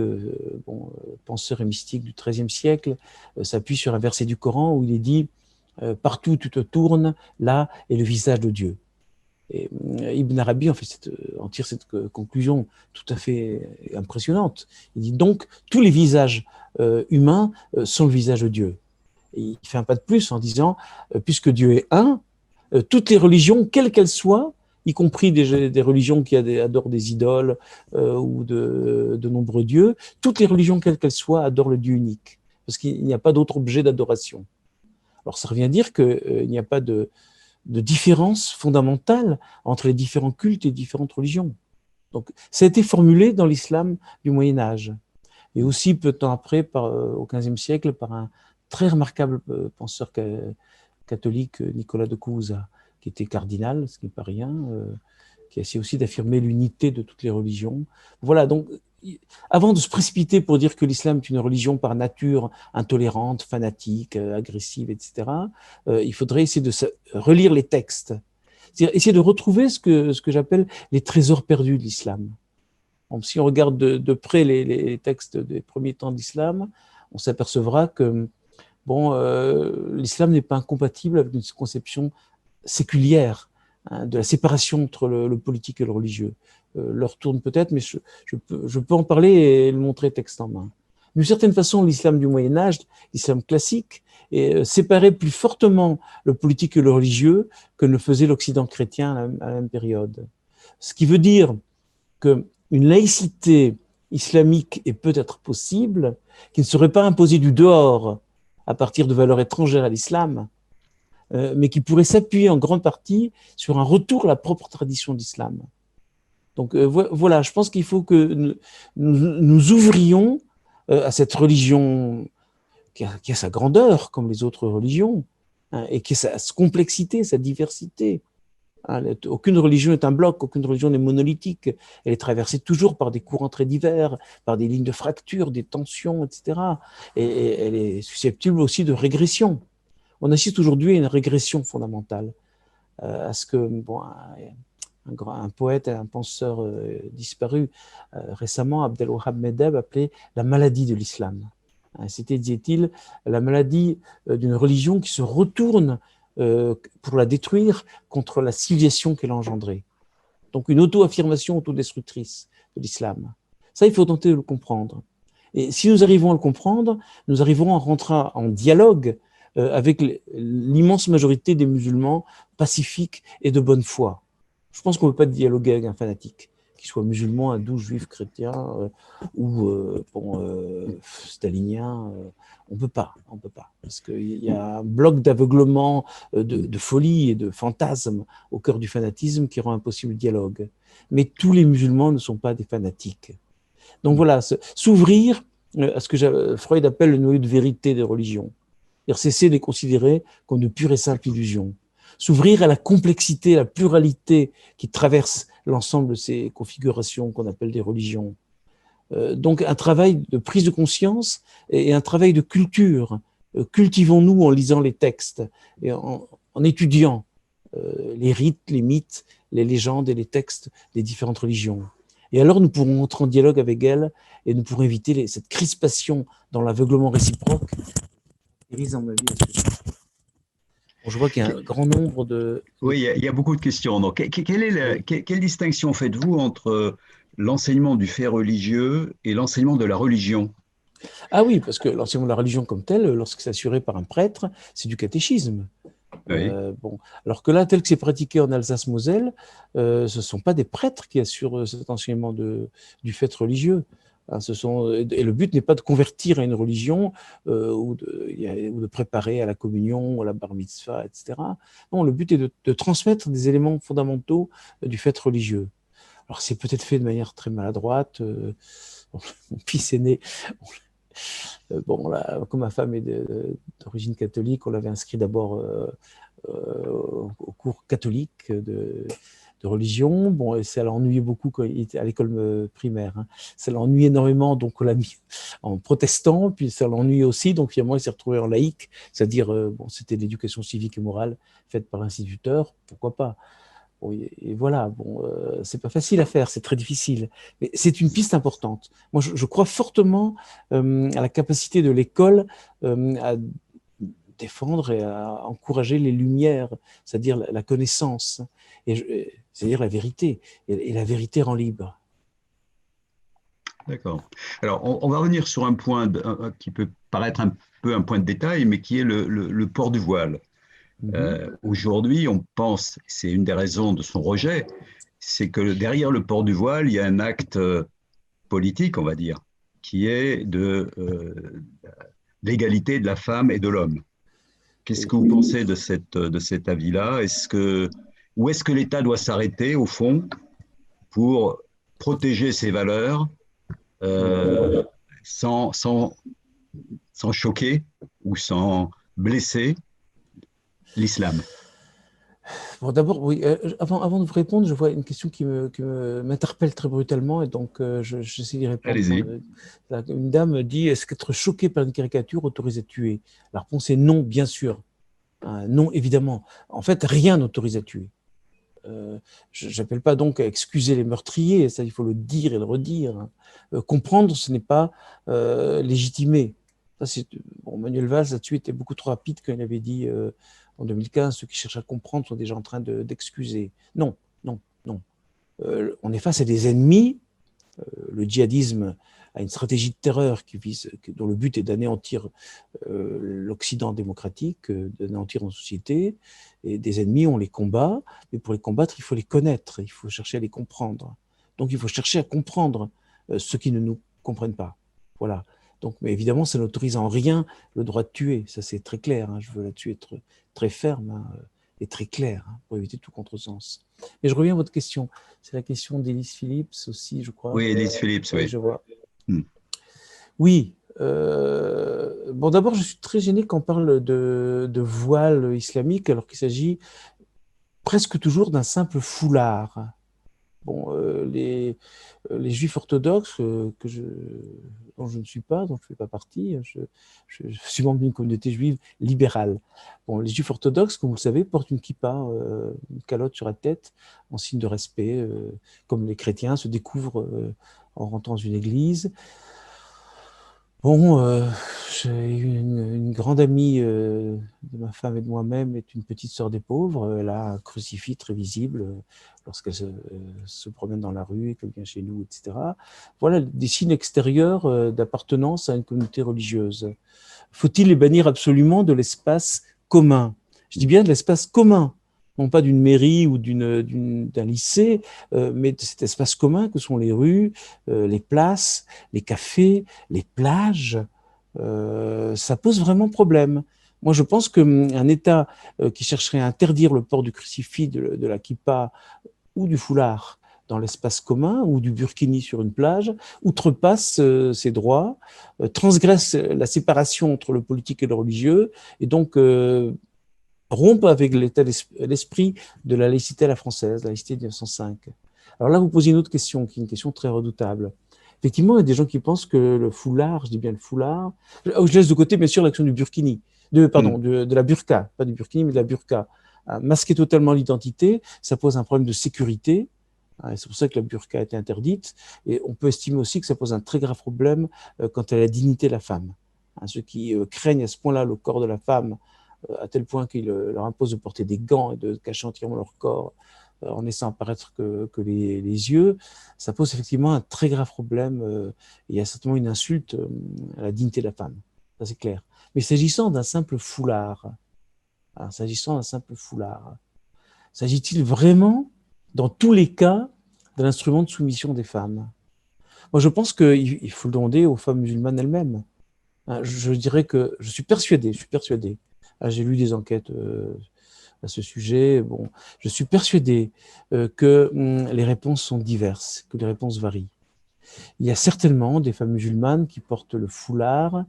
S2: penseur et mystique du XIIIe siècle, s'appuie sur un verset du Coran où il est dit « Partout où tu te tournes, là est le visage de Dieu ». Et Ibn Arabi en tire cette conclusion tout à fait impressionnante. Il dit donc tous les visages humains sont le visage de Dieu. Et il fait un pas de plus en disant puisque Dieu est un, toutes les religions, quelles qu'elles soient, y compris des religions qui adorent des idoles ou de nombreux dieux, toutes les religions, quelles qu'elles soient, adorent le Dieu unique, parce qu'il n'y a pas d'autre objet d'adoration. Alors ça revient à dire qu'il n'y a pas de différence fondamentale entre les différents cultes et différentes religions. Donc, ça a été formulé dans l'islam du Moyen-Âge. Et aussi, peu de temps après, au XVe siècle, par un très remarquable penseur catholique, Nicolas de Cusa, qui était cardinal, ce qui n'est pas rien, qui a essayé aussi d'affirmer l'unité de toutes les religions. Voilà, donc, avant de se précipiter pour dire que l'islam est une religion par nature intolérante, fanatique, agressive, etc., il faudrait essayer de relire les textes, c'est-à-dire essayer de retrouver ce que j'appelle les trésors perdus de l'islam. Si on regarde de près les textes des premiers temps de l'islam, on s'apercevra que l'islam n'est pas incompatible avec une conception séculière de la séparation entre le politique et le religieux. L'heure tourne peut-être, mais je peux en parler et le montrer texte en main. D'une certaine façon, l'islam du Moyen-Âge, l'islam classique, séparait plus fortement le politique et le religieux que ne faisait l'Occident chrétien à la même période. Ce qui veut dire qu'une laïcité islamique est peut-être possible, qui ne serait pas imposée du dehors à partir de valeurs étrangères à l'islam, mais qui pourrait s'appuyer en grande partie sur un retour à la propre tradition d'islam. Donc voilà, je pense qu'il faut que nous ouvrions à cette religion qui a sa grandeur, comme les autres religions, et qui a sa complexité, sa diversité. Aucune religion n'est un bloc, aucune religion n'est monolithique. Elle est traversée toujours par des courants très divers, par des lignes de fracture, des tensions, etc. Et elle est susceptible aussi de régression. On assiste aujourd'hui à une régression fondamentale, à ce que un poète et un penseur disparu récemment, Abdelwahab Medeb, appelait la maladie de l'islam. C'était, disait-il, la maladie d'une religion qui se retourne pour la détruire contre la civilisation qu'elle a engendrée. Donc une auto-affirmation autodestructrice de l'islam. Ça, il faut tenter de le comprendre. Et si nous arrivons à le comprendre, nous arriverons à rentrer en dialogue avec l'immense majorité des musulmans pacifiques et de bonne foi. Je pense qu'on ne peut pas dialoguer avec un fanatique, qu'il soit musulman, hindou, juif, chrétien ou stalinien. On ne peut pas, parce qu'il y a un bloc d'aveuglement, de folie et de fantasme au cœur du fanatisme qui rend impossible le dialogue. Mais tous les musulmans ne sont pas des fanatiques. Donc voilà, s'ouvrir à ce que Freud appelle le noyau de vérité des religions. C'est-à-dire cesser de les considérer comme de pure et simple illusion. S'ouvrir à la complexité, à la pluralité qui traverse l'ensemble de ces configurations qu'on appelle des religions. Donc un travail de prise de conscience et un travail de culture. Cultivons-nous en lisant les textes et en étudiant les rites, les mythes, les légendes et les textes des différentes religions. Et alors nous pourrons entrer en dialogue avec elles et nous pourrons éviter cette crispation dans l'aveuglement réciproque. Je vois qu'il y a un grand nombre de...
S1: Oui, il y a beaucoup de questions. Donc, quelle distinction faites-vous entre l'enseignement du fait religieux et l'enseignement de la religion?
S2: Ah oui, parce que l'enseignement de la religion comme tel, lorsque c'est assuré par un prêtre, c'est du catéchisme.
S1: Oui,
S2: Bon, alors que là, tel que c'est pratiqué en Alsace-Moselle, ce ne sont pas des prêtres qui assurent cet enseignement du fait religieux. Hein, et le but n'est pas de convertir à une religion ou de préparer à la communion, ou à la bar mitzvah, etc. Non, le but est de transmettre des éléments fondamentaux du fait religieux. Alors c'est peut-être fait de manière très maladroite. Mon fils est né, bon, là, comme ma femme est d'origine catholique, on l'avait inscrit d'abord au cours catholique de religion. Bon, et ça l'ennuyait beaucoup quand il était à l'école primaire. Hein. Ça l'ennuyait énormément, donc on l'a mis en protestant, puis ça l'ennuyait aussi, donc finalement il s'est retrouvé en laïque, c'est-à-dire, bon, c'était l'éducation civique et morale faite par l'instituteur, pourquoi pas. Bon, et voilà, bon, c'est pas facile à faire, c'est très difficile, mais c'est une piste importante. Moi, je crois fortement à la capacité de l'école à défendre et à encourager les lumières, c'est-à-dire la connaissance, c'est-à-dire la vérité, et la vérité rend libre.
S1: d'accord. Alors, on va revenir sur un point qui peut paraître un peu un point de détail, mais qui est le port du voile.
S2: Mhm.
S1: Aujourd'hui, on pense, c'est une des raisons de son rejet, c'est que derrière le port du voile, il y a un acte politique, on va dire, qui est de l'égalité de la femme et de l'homme. Qu'est-ce que vous pensez de cet avis-là? Où est-ce que l'État doit s'arrêter, au fond, pour protéger ses valeurs euh, sans, sans, sans choquer ou sans blesser l'islam?
S2: Bon, d'abord, oui, avant de vous répondre, je vois une question m'interpelle très brutalement, et donc j'essaie d'y répondre.
S1: Allez-y.
S2: Une dame dit, est-ce qu'être choqué par une caricature autorise à tuer? La réponse est non, bien sûr. Non, évidemment. En fait, rien n'autorise à tuer. Je n'appelle pas donc à excuser les meurtriers, ça il faut le dire et le redire. Hein. Comprendre, ce n'est pas légitimer. Ça, bon, Manuel Valls là-dessus était beaucoup trop rapide quand il avait dit en 2015, ceux qui cherchent à comprendre sont déjà en train d'excuser. Non, non, non. On est face à des ennemis. Le djihadisme a une stratégie de terreur dont le but est d'anéantir l'Occident démocratique, d'anéantir nos sociétés. Et des ennemis, on les combat, mais pour les combattre, il faut les connaître, il faut chercher à les comprendre. Donc il faut chercher à comprendre ceux qui ne nous comprennent pas. Voilà. Donc, mais évidemment, ça n'autorise en rien le droit de tuer. Ça, c'est très clair. Hein. Je veux là-dessus être très ferme et très clair pour éviter tout contresens. Mais je reviens à votre question. C'est la question d'Élise Phillips aussi, je crois.
S1: Oui, Elise Phillips,
S2: Oui,
S1: oui.
S2: je vois.
S1: Hmm.
S2: Oui. Bon, d'abord, je suis très gêné quand on parle de voile islamique, alors qu'il s'agit presque toujours d'un simple foulard. Bon, les juifs orthodoxes, dont je ne suis pas, dont je ne fais pas partie, je suis membre d'une communauté juive libérale. Bon, les juifs orthodoxes, comme vous le savez, portent une kippa, une calotte sur la tête, en signe de respect, comme les chrétiens se découvrent en rentrant dans une église. Bon, j'ai une grande amie de ma femme et de moi-même, est une petite sœur des pauvres. Elle a un crucifix très visible lorsqu'elle se promène dans la rue et qu'elle vient chez nous, etc. Voilà des signes extérieurs d'appartenance à une communauté religieuse. Faut-il les bannir absolument de l'espace commun? Je dis bien de l'espace commun, non pas d'une mairie ou d'un lycée, mais de cet espace commun que sont les rues, les places, les cafés, les plages. Ça pose vraiment problème. Moi, je pense qu'un État qui chercherait à interdire le port du crucifix, de la kippa ou du foulard dans l'espace commun ou du burkini sur une plage, outrepasse ses droits, transgresse la séparation entre le politique et le religieux, et donc rompe avec l'esprit de la laïcité à la française, la laïcité de 1905. Alors là, vous posez une autre question, qui est une question très redoutable. Effectivement, il y a des gens qui pensent que le foulard, je dis bien le foulard, je laisse de côté bien sûr l'action du burkini,
S1: Hmm.
S2: de la burqa, pas du burkini, mais de la burqa. Masquer totalement l'identité, ça pose un problème de sécurité, c'est pour ça que la burqa a été interdite, et on peut estimer aussi que ça pose un très grave problème quant à la dignité de la femme. Ceux qui craignent à ce point-là le corps de la femme à tel point qu'il leur impose de porter des gants et de cacher entièrement leur corps en laissant apparaître que les yeux, ça pose effectivement un très grave problème. Il y a certainement une insulte à la dignité de la femme, ça c'est clair. Mais s'agissant d'un simple foulard, s'agit-il vraiment, dans tous les cas, de l'instrument de soumission des femmes? Moi, je pense qu'il faut le demander aux femmes musulmanes elles-mêmes. Je dirais que je suis persuadé. J'ai lu des enquêtes à ce sujet. Bon, je suis persuadé que les réponses sont diverses, que les réponses varient. Il y a certainement des femmes musulmanes qui portent le foulard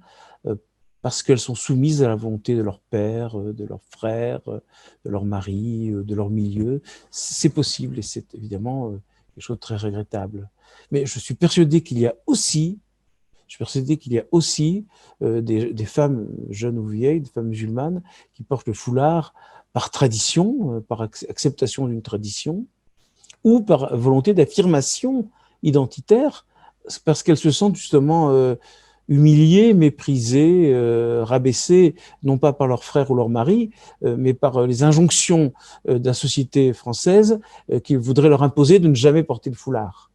S2: parce qu'elles sont soumises à la volonté de leur père, de leur frère, de leur mari, de leur milieu. C'est possible et c'est évidemment quelque chose de très regrettable. Mais je suis persuadé qu'il y a aussi des femmes jeunes ou vieilles, des femmes musulmanes, qui portent le foulard par tradition, par acceptation d'une tradition, ou par volonté d'affirmation identitaire, parce qu'elles se sentent justement humiliées, méprisées, rabaissées, non pas par leur frère ou leur mari, mais par les injonctions de la société française qui voudrait leur imposer de ne jamais porter le foulard.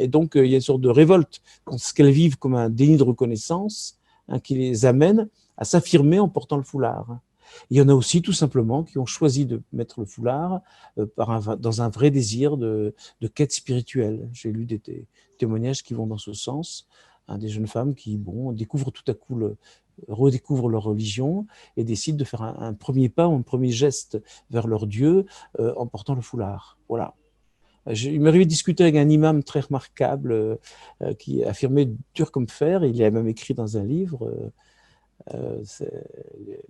S2: Et donc, il y a une sorte de révolte contre ce qu'elles vivent comme un déni de reconnaissance qui les amène à s'affirmer en portant le foulard. Il y en a aussi, tout simplement, qui ont choisi de mettre le foulard dans un vrai désir de quête spirituelle. J'ai lu des témoignages qui vont dans ce sens, des jeunes femmes qui découvrent tout à coup redécouvrent leur religion et décident de faire un premier pas, un premier geste vers leur Dieu en portant le foulard. Voilà. Il m'arrivait de discuter avec un imam très remarquable qui affirmait dur comme fer. Il a même écrit dans un livre,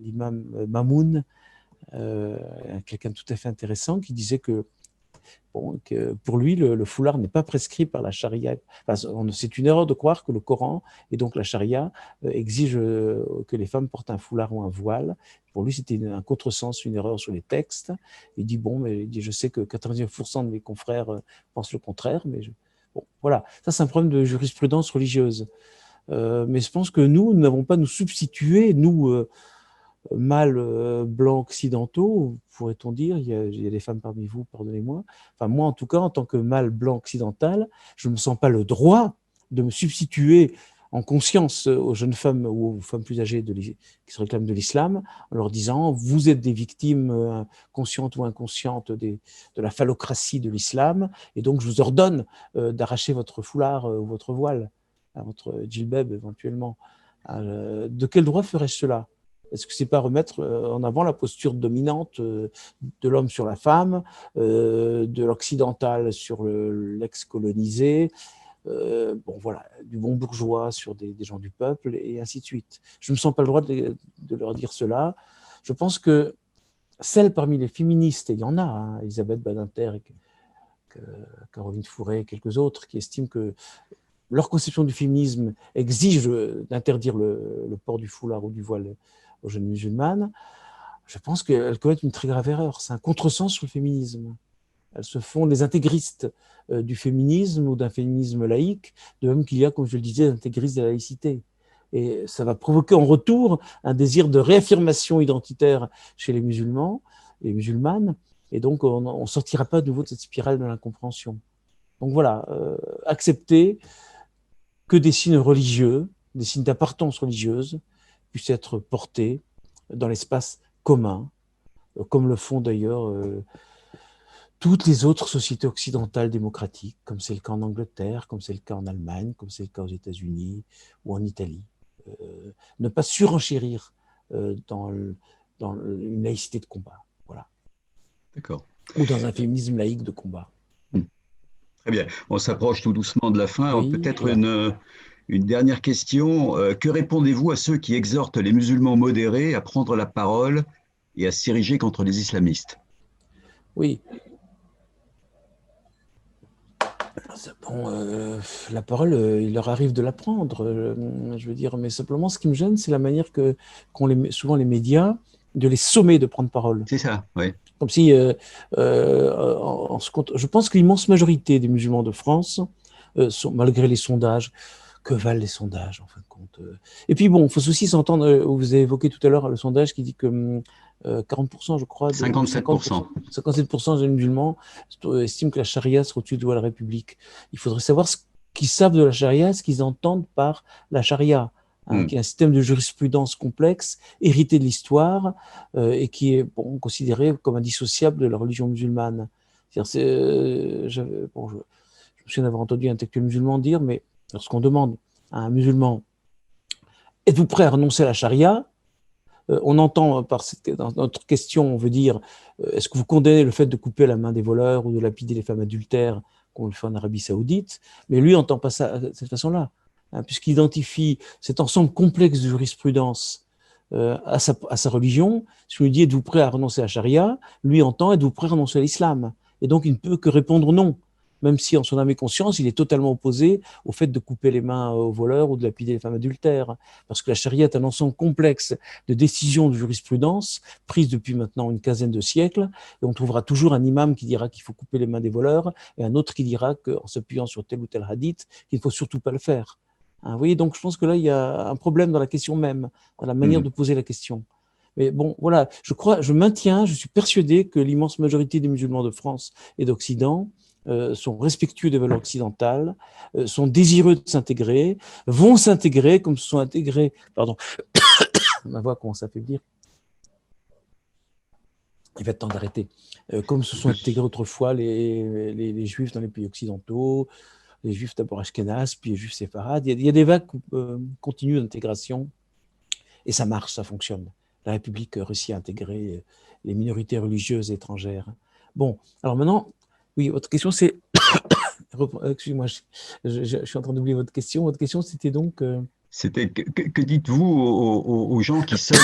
S2: l'imam Mamoun, quelqu'un de tout à fait intéressant, qui disait que pour lui, le foulard n'est pas prescrit par la charia. Enfin, c'est une erreur de croire que le Coran et donc la charia exige que les femmes portent un foulard ou un voile. Pour lui, c'était un contresens, une erreur sur les textes. Il dit, je sais que 99% de mes confrères pensent le contraire, mais voilà. Ça, c'est un problème de jurisprudence religieuse. Mais je pense que nous n'avons pas à nous substituer, nous, mâles blancs occidentaux, pourrait-on dire, il y a des femmes parmi vous, pardonnez-moi. Enfin, moi, en tout cas, en tant que mâle blanc occidental, je ne me sens pas le droit de me substituer en conscience aux jeunes femmes ou aux femmes plus âgées qui se réclament de l'islam, en leur disant « vous êtes des victimes conscientes ou inconscientes de la phallocratie de l'islam, et donc je vous ordonne d'arracher votre foulard ou votre voile, votre djilbab éventuellement. » De quel droit ferais-je cela ? Est-ce que ce n'est pas remettre en avant la posture dominante de l'homme sur la femme, de l'occidental sur l'ex-colonisé, voilà, du bon bourgeois sur des gens du peuple, et ainsi de suite. Je ne me sens pas le droit de leur dire cela. Je pense que celles parmi les féministes, et il y en a, Elisabeth Badinter, Caroline Fourré et quelques autres, qui estiment que leur conception du féminisme exige d'interdire le port du foulard ou du voile aux jeunes musulmanes, je pense qu'elles commettent une très grave erreur. C'est un contresens sur le féminisme. Elles se font les intégristes du féminisme ou d'un féminisme laïque, de même qu'il y a, comme je le disais, d'intégristes de la laïcité. Et ça va provoquer en retour un désir de réaffirmation identitaire chez les musulmans, les musulmanes, et donc on ne sortira pas de nouveau de cette spirale de l'incompréhension. Donc voilà, accepter que des signes religieux, des signes d'appartenance religieuse, puissent être portés dans l'espace commun, comme le font d'ailleurs toutes les autres sociétés occidentales démocratiques, comme c'est le cas en Angleterre, comme c'est le cas en Allemagne, comme c'est le cas aux États-Unis ou en Italie. Ne pas surenchérir dans une laïcité de combat. Voilà.
S1: D'accord.
S2: Ou dans un féminisme laïque de combat.
S1: Très bien. On s'approche tout doucement de la fin.
S2: Oui,
S1: peut-être
S2: voilà.
S1: une dernière question. Que répondez-vous à ceux qui exhortent les musulmans modérés à prendre la parole et à s'ériger contre les islamistes ?
S2: Oui. La parole, il leur arrive de la prendre, je veux dire, mais simplement, ce qui me gêne, c'est la manière qu'ont souvent les médias de les sommer de prendre parole.
S1: C'est ça, oui.
S2: Comme si, je pense que l'immense majorité des musulmans de France, malgré les sondages, que valent les sondages, en fin de compte. Et puis bon, il faut aussi s'entendre, vous avez évoqué tout à l'heure le sondage qui dit que 40%, je crois,
S1: 57%.
S2: 57% des musulmans estiment que la charia sera au-dessus de la République. Il faudrait savoir ce qu'ils savent de la charia, ce qu'ils entendent par la charia, qui est un système de jurisprudence complexe, hérité de l'histoire, et qui est considéré comme indissociable de la religion musulmane. Je me souviens d'avoir entendu un intellectuel musulman dire, mais lorsqu'on demande à un musulman « Êtes-vous prêt à renoncer à la charia ?» On entend dans notre question, on veut dire est-ce que vous condamnez le fait de couper la main des voleurs ou de lapider les femmes adultères, comme on le fait en Arabie Saoudite? Mais lui n'entend pas ça de cette façon-là, puisqu'il identifie cet ensemble complexe de jurisprudence à sa religion. Si on lui dit êtes-vous prêt à renoncer à la charia, lui entend êtes-vous prêt à renoncer à l'islam? Et donc il ne peut que répondre non, même si en son âme et conscience, il est totalement opposé au fait de couper les mains aux voleurs ou de lapider les femmes adultères. Parce que la charia est un ensemble complexe de décisions de jurisprudence prises depuis maintenant une quinzaine de siècles, et on trouvera toujours un imam qui dira qu'il faut couper les mains des voleurs, et un autre qui dira qu'en s'appuyant sur tel ou tel hadith, qu'il ne faut surtout pas le faire. Vous voyez, donc je pense que là, il y a un problème dans la question même, dans la manière de poser la question. Mais bon, voilà, je suis persuadé que l'immense majorité des musulmans de France et d'Occident sont respectueux des valeurs occidentales, sont désireux de s'intégrer, vont s'intégrer comme se sont intégrés, pardon, ma voix commence à faiblir, il va être temps d'arrêter, comme se sont intégrés autrefois les juifs dans les pays occidentaux, les juifs d'abord ashkénazes, puis les juifs séfarades. Il y a des vagues continues d'intégration, et ça marche, ça fonctionne. La République réussit à intégrer les minorités religieuses étrangères. Bon, alors maintenant, oui, votre question c'est... Excusez-moi, je suis en train d'oublier votre question. Votre question c'était donc...
S1: C'était que dites-vous aux gens qui sommes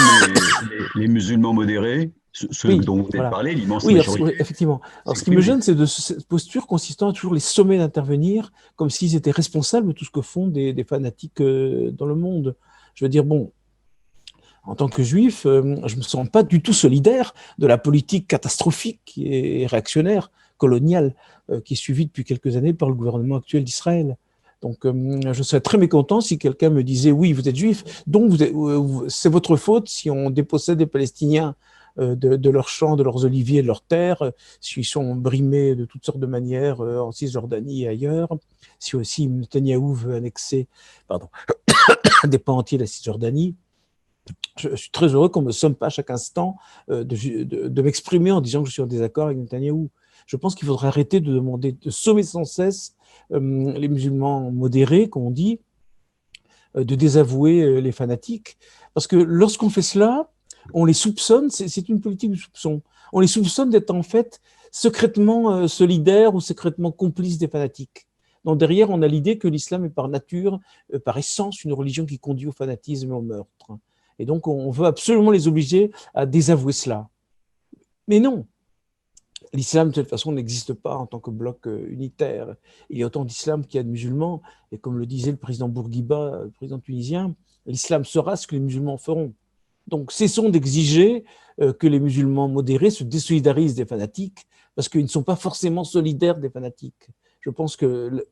S1: les musulmans modérés, ceux dont vous avez parlé, l'immense majorité?
S2: Oui, effectivement. Alors, ce qui me gêne, c'est de cette posture consistant à toujours les sommer d'intervenir comme s'ils étaient responsables de tout ce que font des fanatiques dans le monde. Je veux dire, bon, en tant que juif, je ne me sens pas du tout solidaire de la politique catastrophique et réactionnaire, coloniale, qui est suivie depuis quelques années par le gouvernement actuel d'Israël. Donc, je serais très mécontent si quelqu'un me disait « Oui, vous êtes juif, donc c'est votre faute si on dépossède des Palestiniens de leurs champs, de leurs oliviers, de leurs terres, s'ils sont brimés de toutes sortes de manières en Cisjordanie et ailleurs, si aussi Netanyahou veut annexer des pans entiers de la Cisjordanie. » Je suis très heureux qu'on ne me somme pas à chaque instant de m'exprimer en disant que je suis en désaccord avec Netanyahou. Je pense qu'il faudrait arrêter de demander, de sommer sans cesse les musulmans modérés, comme on dit, de désavouer les fanatiques. Parce que lorsqu'on fait cela, on les soupçonne, c'est une politique de soupçon, on les soupçonne d'être en fait secrètement solidaires ou secrètement complices des fanatiques. Donc derrière, on a l'idée que l'islam est par nature, par essence, une religion qui conduit au fanatisme et au meurtre. Et donc, on veut absolument les obliger à désavouer cela. Mais non, l'islam, de toute façon, n'existe pas en tant que bloc unitaire. Il y a autant d'islam qu'il y a de musulmans. Et comme le disait le président Bourguiba, le président tunisien, l'islam sera ce que les musulmans feront. Donc, cessons d'exiger que les musulmans modérés se désolidarisent des fanatiques, parce qu'ils ne sont pas forcément solidaires des fanatiques. Je pense que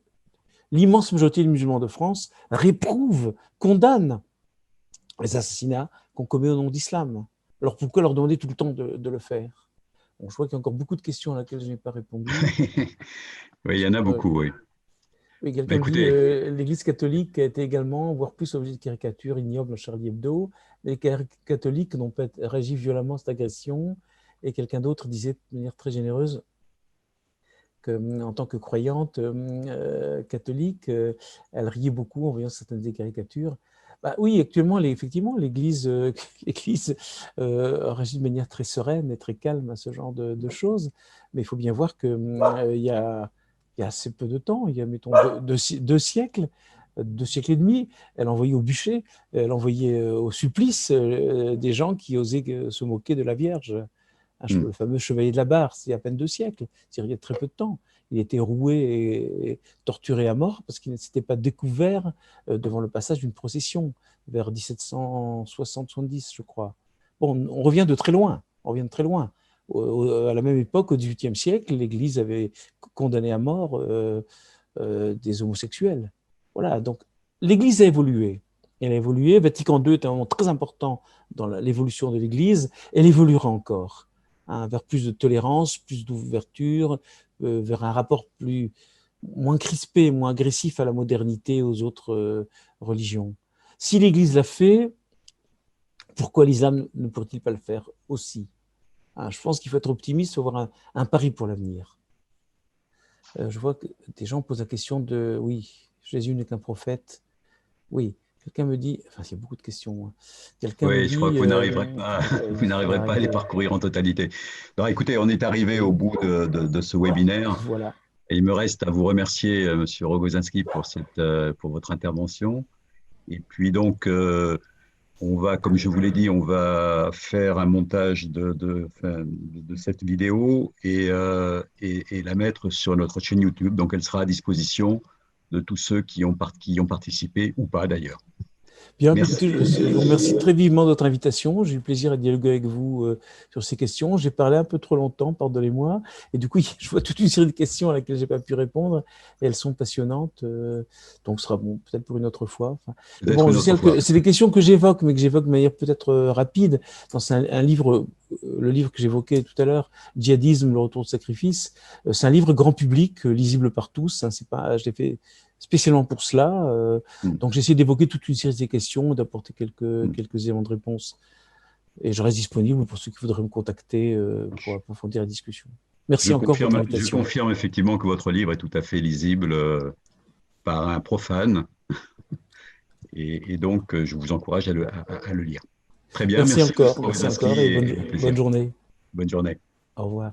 S2: l'immense majorité des musulmans de France réprouvent, condamnent les assassinats qu'on commet au nom d'islam. Alors pourquoi leur demander tout le temps de le faire? Bon, je vois qu'il y a encore beaucoup de questions à laquelle je n'ai pas répondu.
S1: Oui, il y en a beaucoup, oui.
S2: Oui, quelqu'un dit l'Église catholique a été également, voire plus, objet de caricatures ignobles dans Charlie Hebdo. Les catholiques n'ont pas réagi violemment à cette agression. Et quelqu'un d'autre disait de manière très généreuse qu'en tant que croyante catholique, elle riait beaucoup en voyant certaines des caricatures. Bah, oui, actuellement, effectivement, l'Église réagit de manière très sereine et très calme à ce genre de choses. Mais il faut bien voir qu'il y a assez peu de temps, il y a, mettons, deux siècles et demi, elle envoyait au bûcher, elle envoyait au supplice des gens qui osaient se moquer de la Vierge. Le fameux chevalier de la Barre, c'est à peine 2 siècles, c'est-à-dire il y a très peu de temps. Il était roué et torturé à mort parce qu'il ne s'était pas découvert devant le passage d'une procession vers 1760-70, je crois. Bon, on revient de très loin. On revient de très loin. À la même époque, au XVIIIe siècle, l'Église avait condamné à mort des homosexuels. Voilà, donc l'Église a évolué. Elle a évolué. Vatican II est un moment très important dans l'évolution de l'Église. Elle évoluera encore, hein, vers plus de tolérance, plus d'ouverture, vers un rapport moins crispé, moins agressif à la modernité, aux autres religions. Si l'Église l'a fait, pourquoi l'islam ne pourrait-il pas le faire aussi? Hein, je pense qu'il faut être optimiste, il faut avoir un pari pour l'avenir. Je vois que des gens posent la question de, oui, Jésus n'est qu'un prophète. Oui, quelqu'un me dit, enfin, il y a beaucoup de questions. Hein. Quelqu'un me
S1: Oui, je crois que
S2: dit,
S1: vous n'arriverez pas,
S2: oui,
S1: vous n'arriverez pas à les
S2: arrêtez.
S1: parcourir en totalité. Alors, écoutez, on est arrivé au
S2: Oui,
S1: bout de ce webinaire
S2: voilà.
S1: et il me reste à vous remercier, Monsieur Rogozinski, pour votre intervention. Et puis donc, on va, comme je vous l'ai dit, on va faire un montage enfin, de cette vidéo et la mettre sur notre chaîne YouTube. Donc, elle sera à disposition de tous ceux qui ont participé ou pas d'ailleurs.
S2: Bien,
S1: Merci.
S2: écoutez, je vous remercie très vivement de votre invitation. J'ai eu plaisir à dialoguer avec vous sur ces questions. J'ai parlé un peu trop longtemps, pardonnez-moi. Et du coup, je vois toute une série de questions à laquelle je n'ai pas pu répondre. Et elles sont passionnantes. Donc, ce sera bon, peut-être pour une autre fois. Enfin, mais
S1: Peut-être
S2: bon,
S1: une
S2: je
S1: autre
S2: sais
S1: fois.
S2: que c'est des questions que j'évoque, mais que j'évoque de manière peut-être rapide. C'est un livre, le livre que j'évoquais tout à l'heure, Djihadisme, le retour de sacrifice. C'est un livre grand public, lisible par tous. Hein, c'est pas, je l'ai fait spécialement pour cela.
S1: Mm,
S2: Donc j'essaie d'évoquer toute une série de questions, d'apporter
S1: mm.
S2: quelques éléments de réponse. Et je reste disponible pour ceux qui voudraient me contacter pour approfondir la discussion. Merci encore pour votre
S1: Je
S2: invitation.
S1: confirme effectivement que votre livre est tout à fait lisible par un profane et donc je vous encourage à le lire. Très bien, merci beaucoup pour votre
S2: Merci encore
S1: inscrit
S2: et
S1: et au
S2: bonne
S1: plaisir.
S2: journée.
S1: Bonne journée.
S2: Au revoir.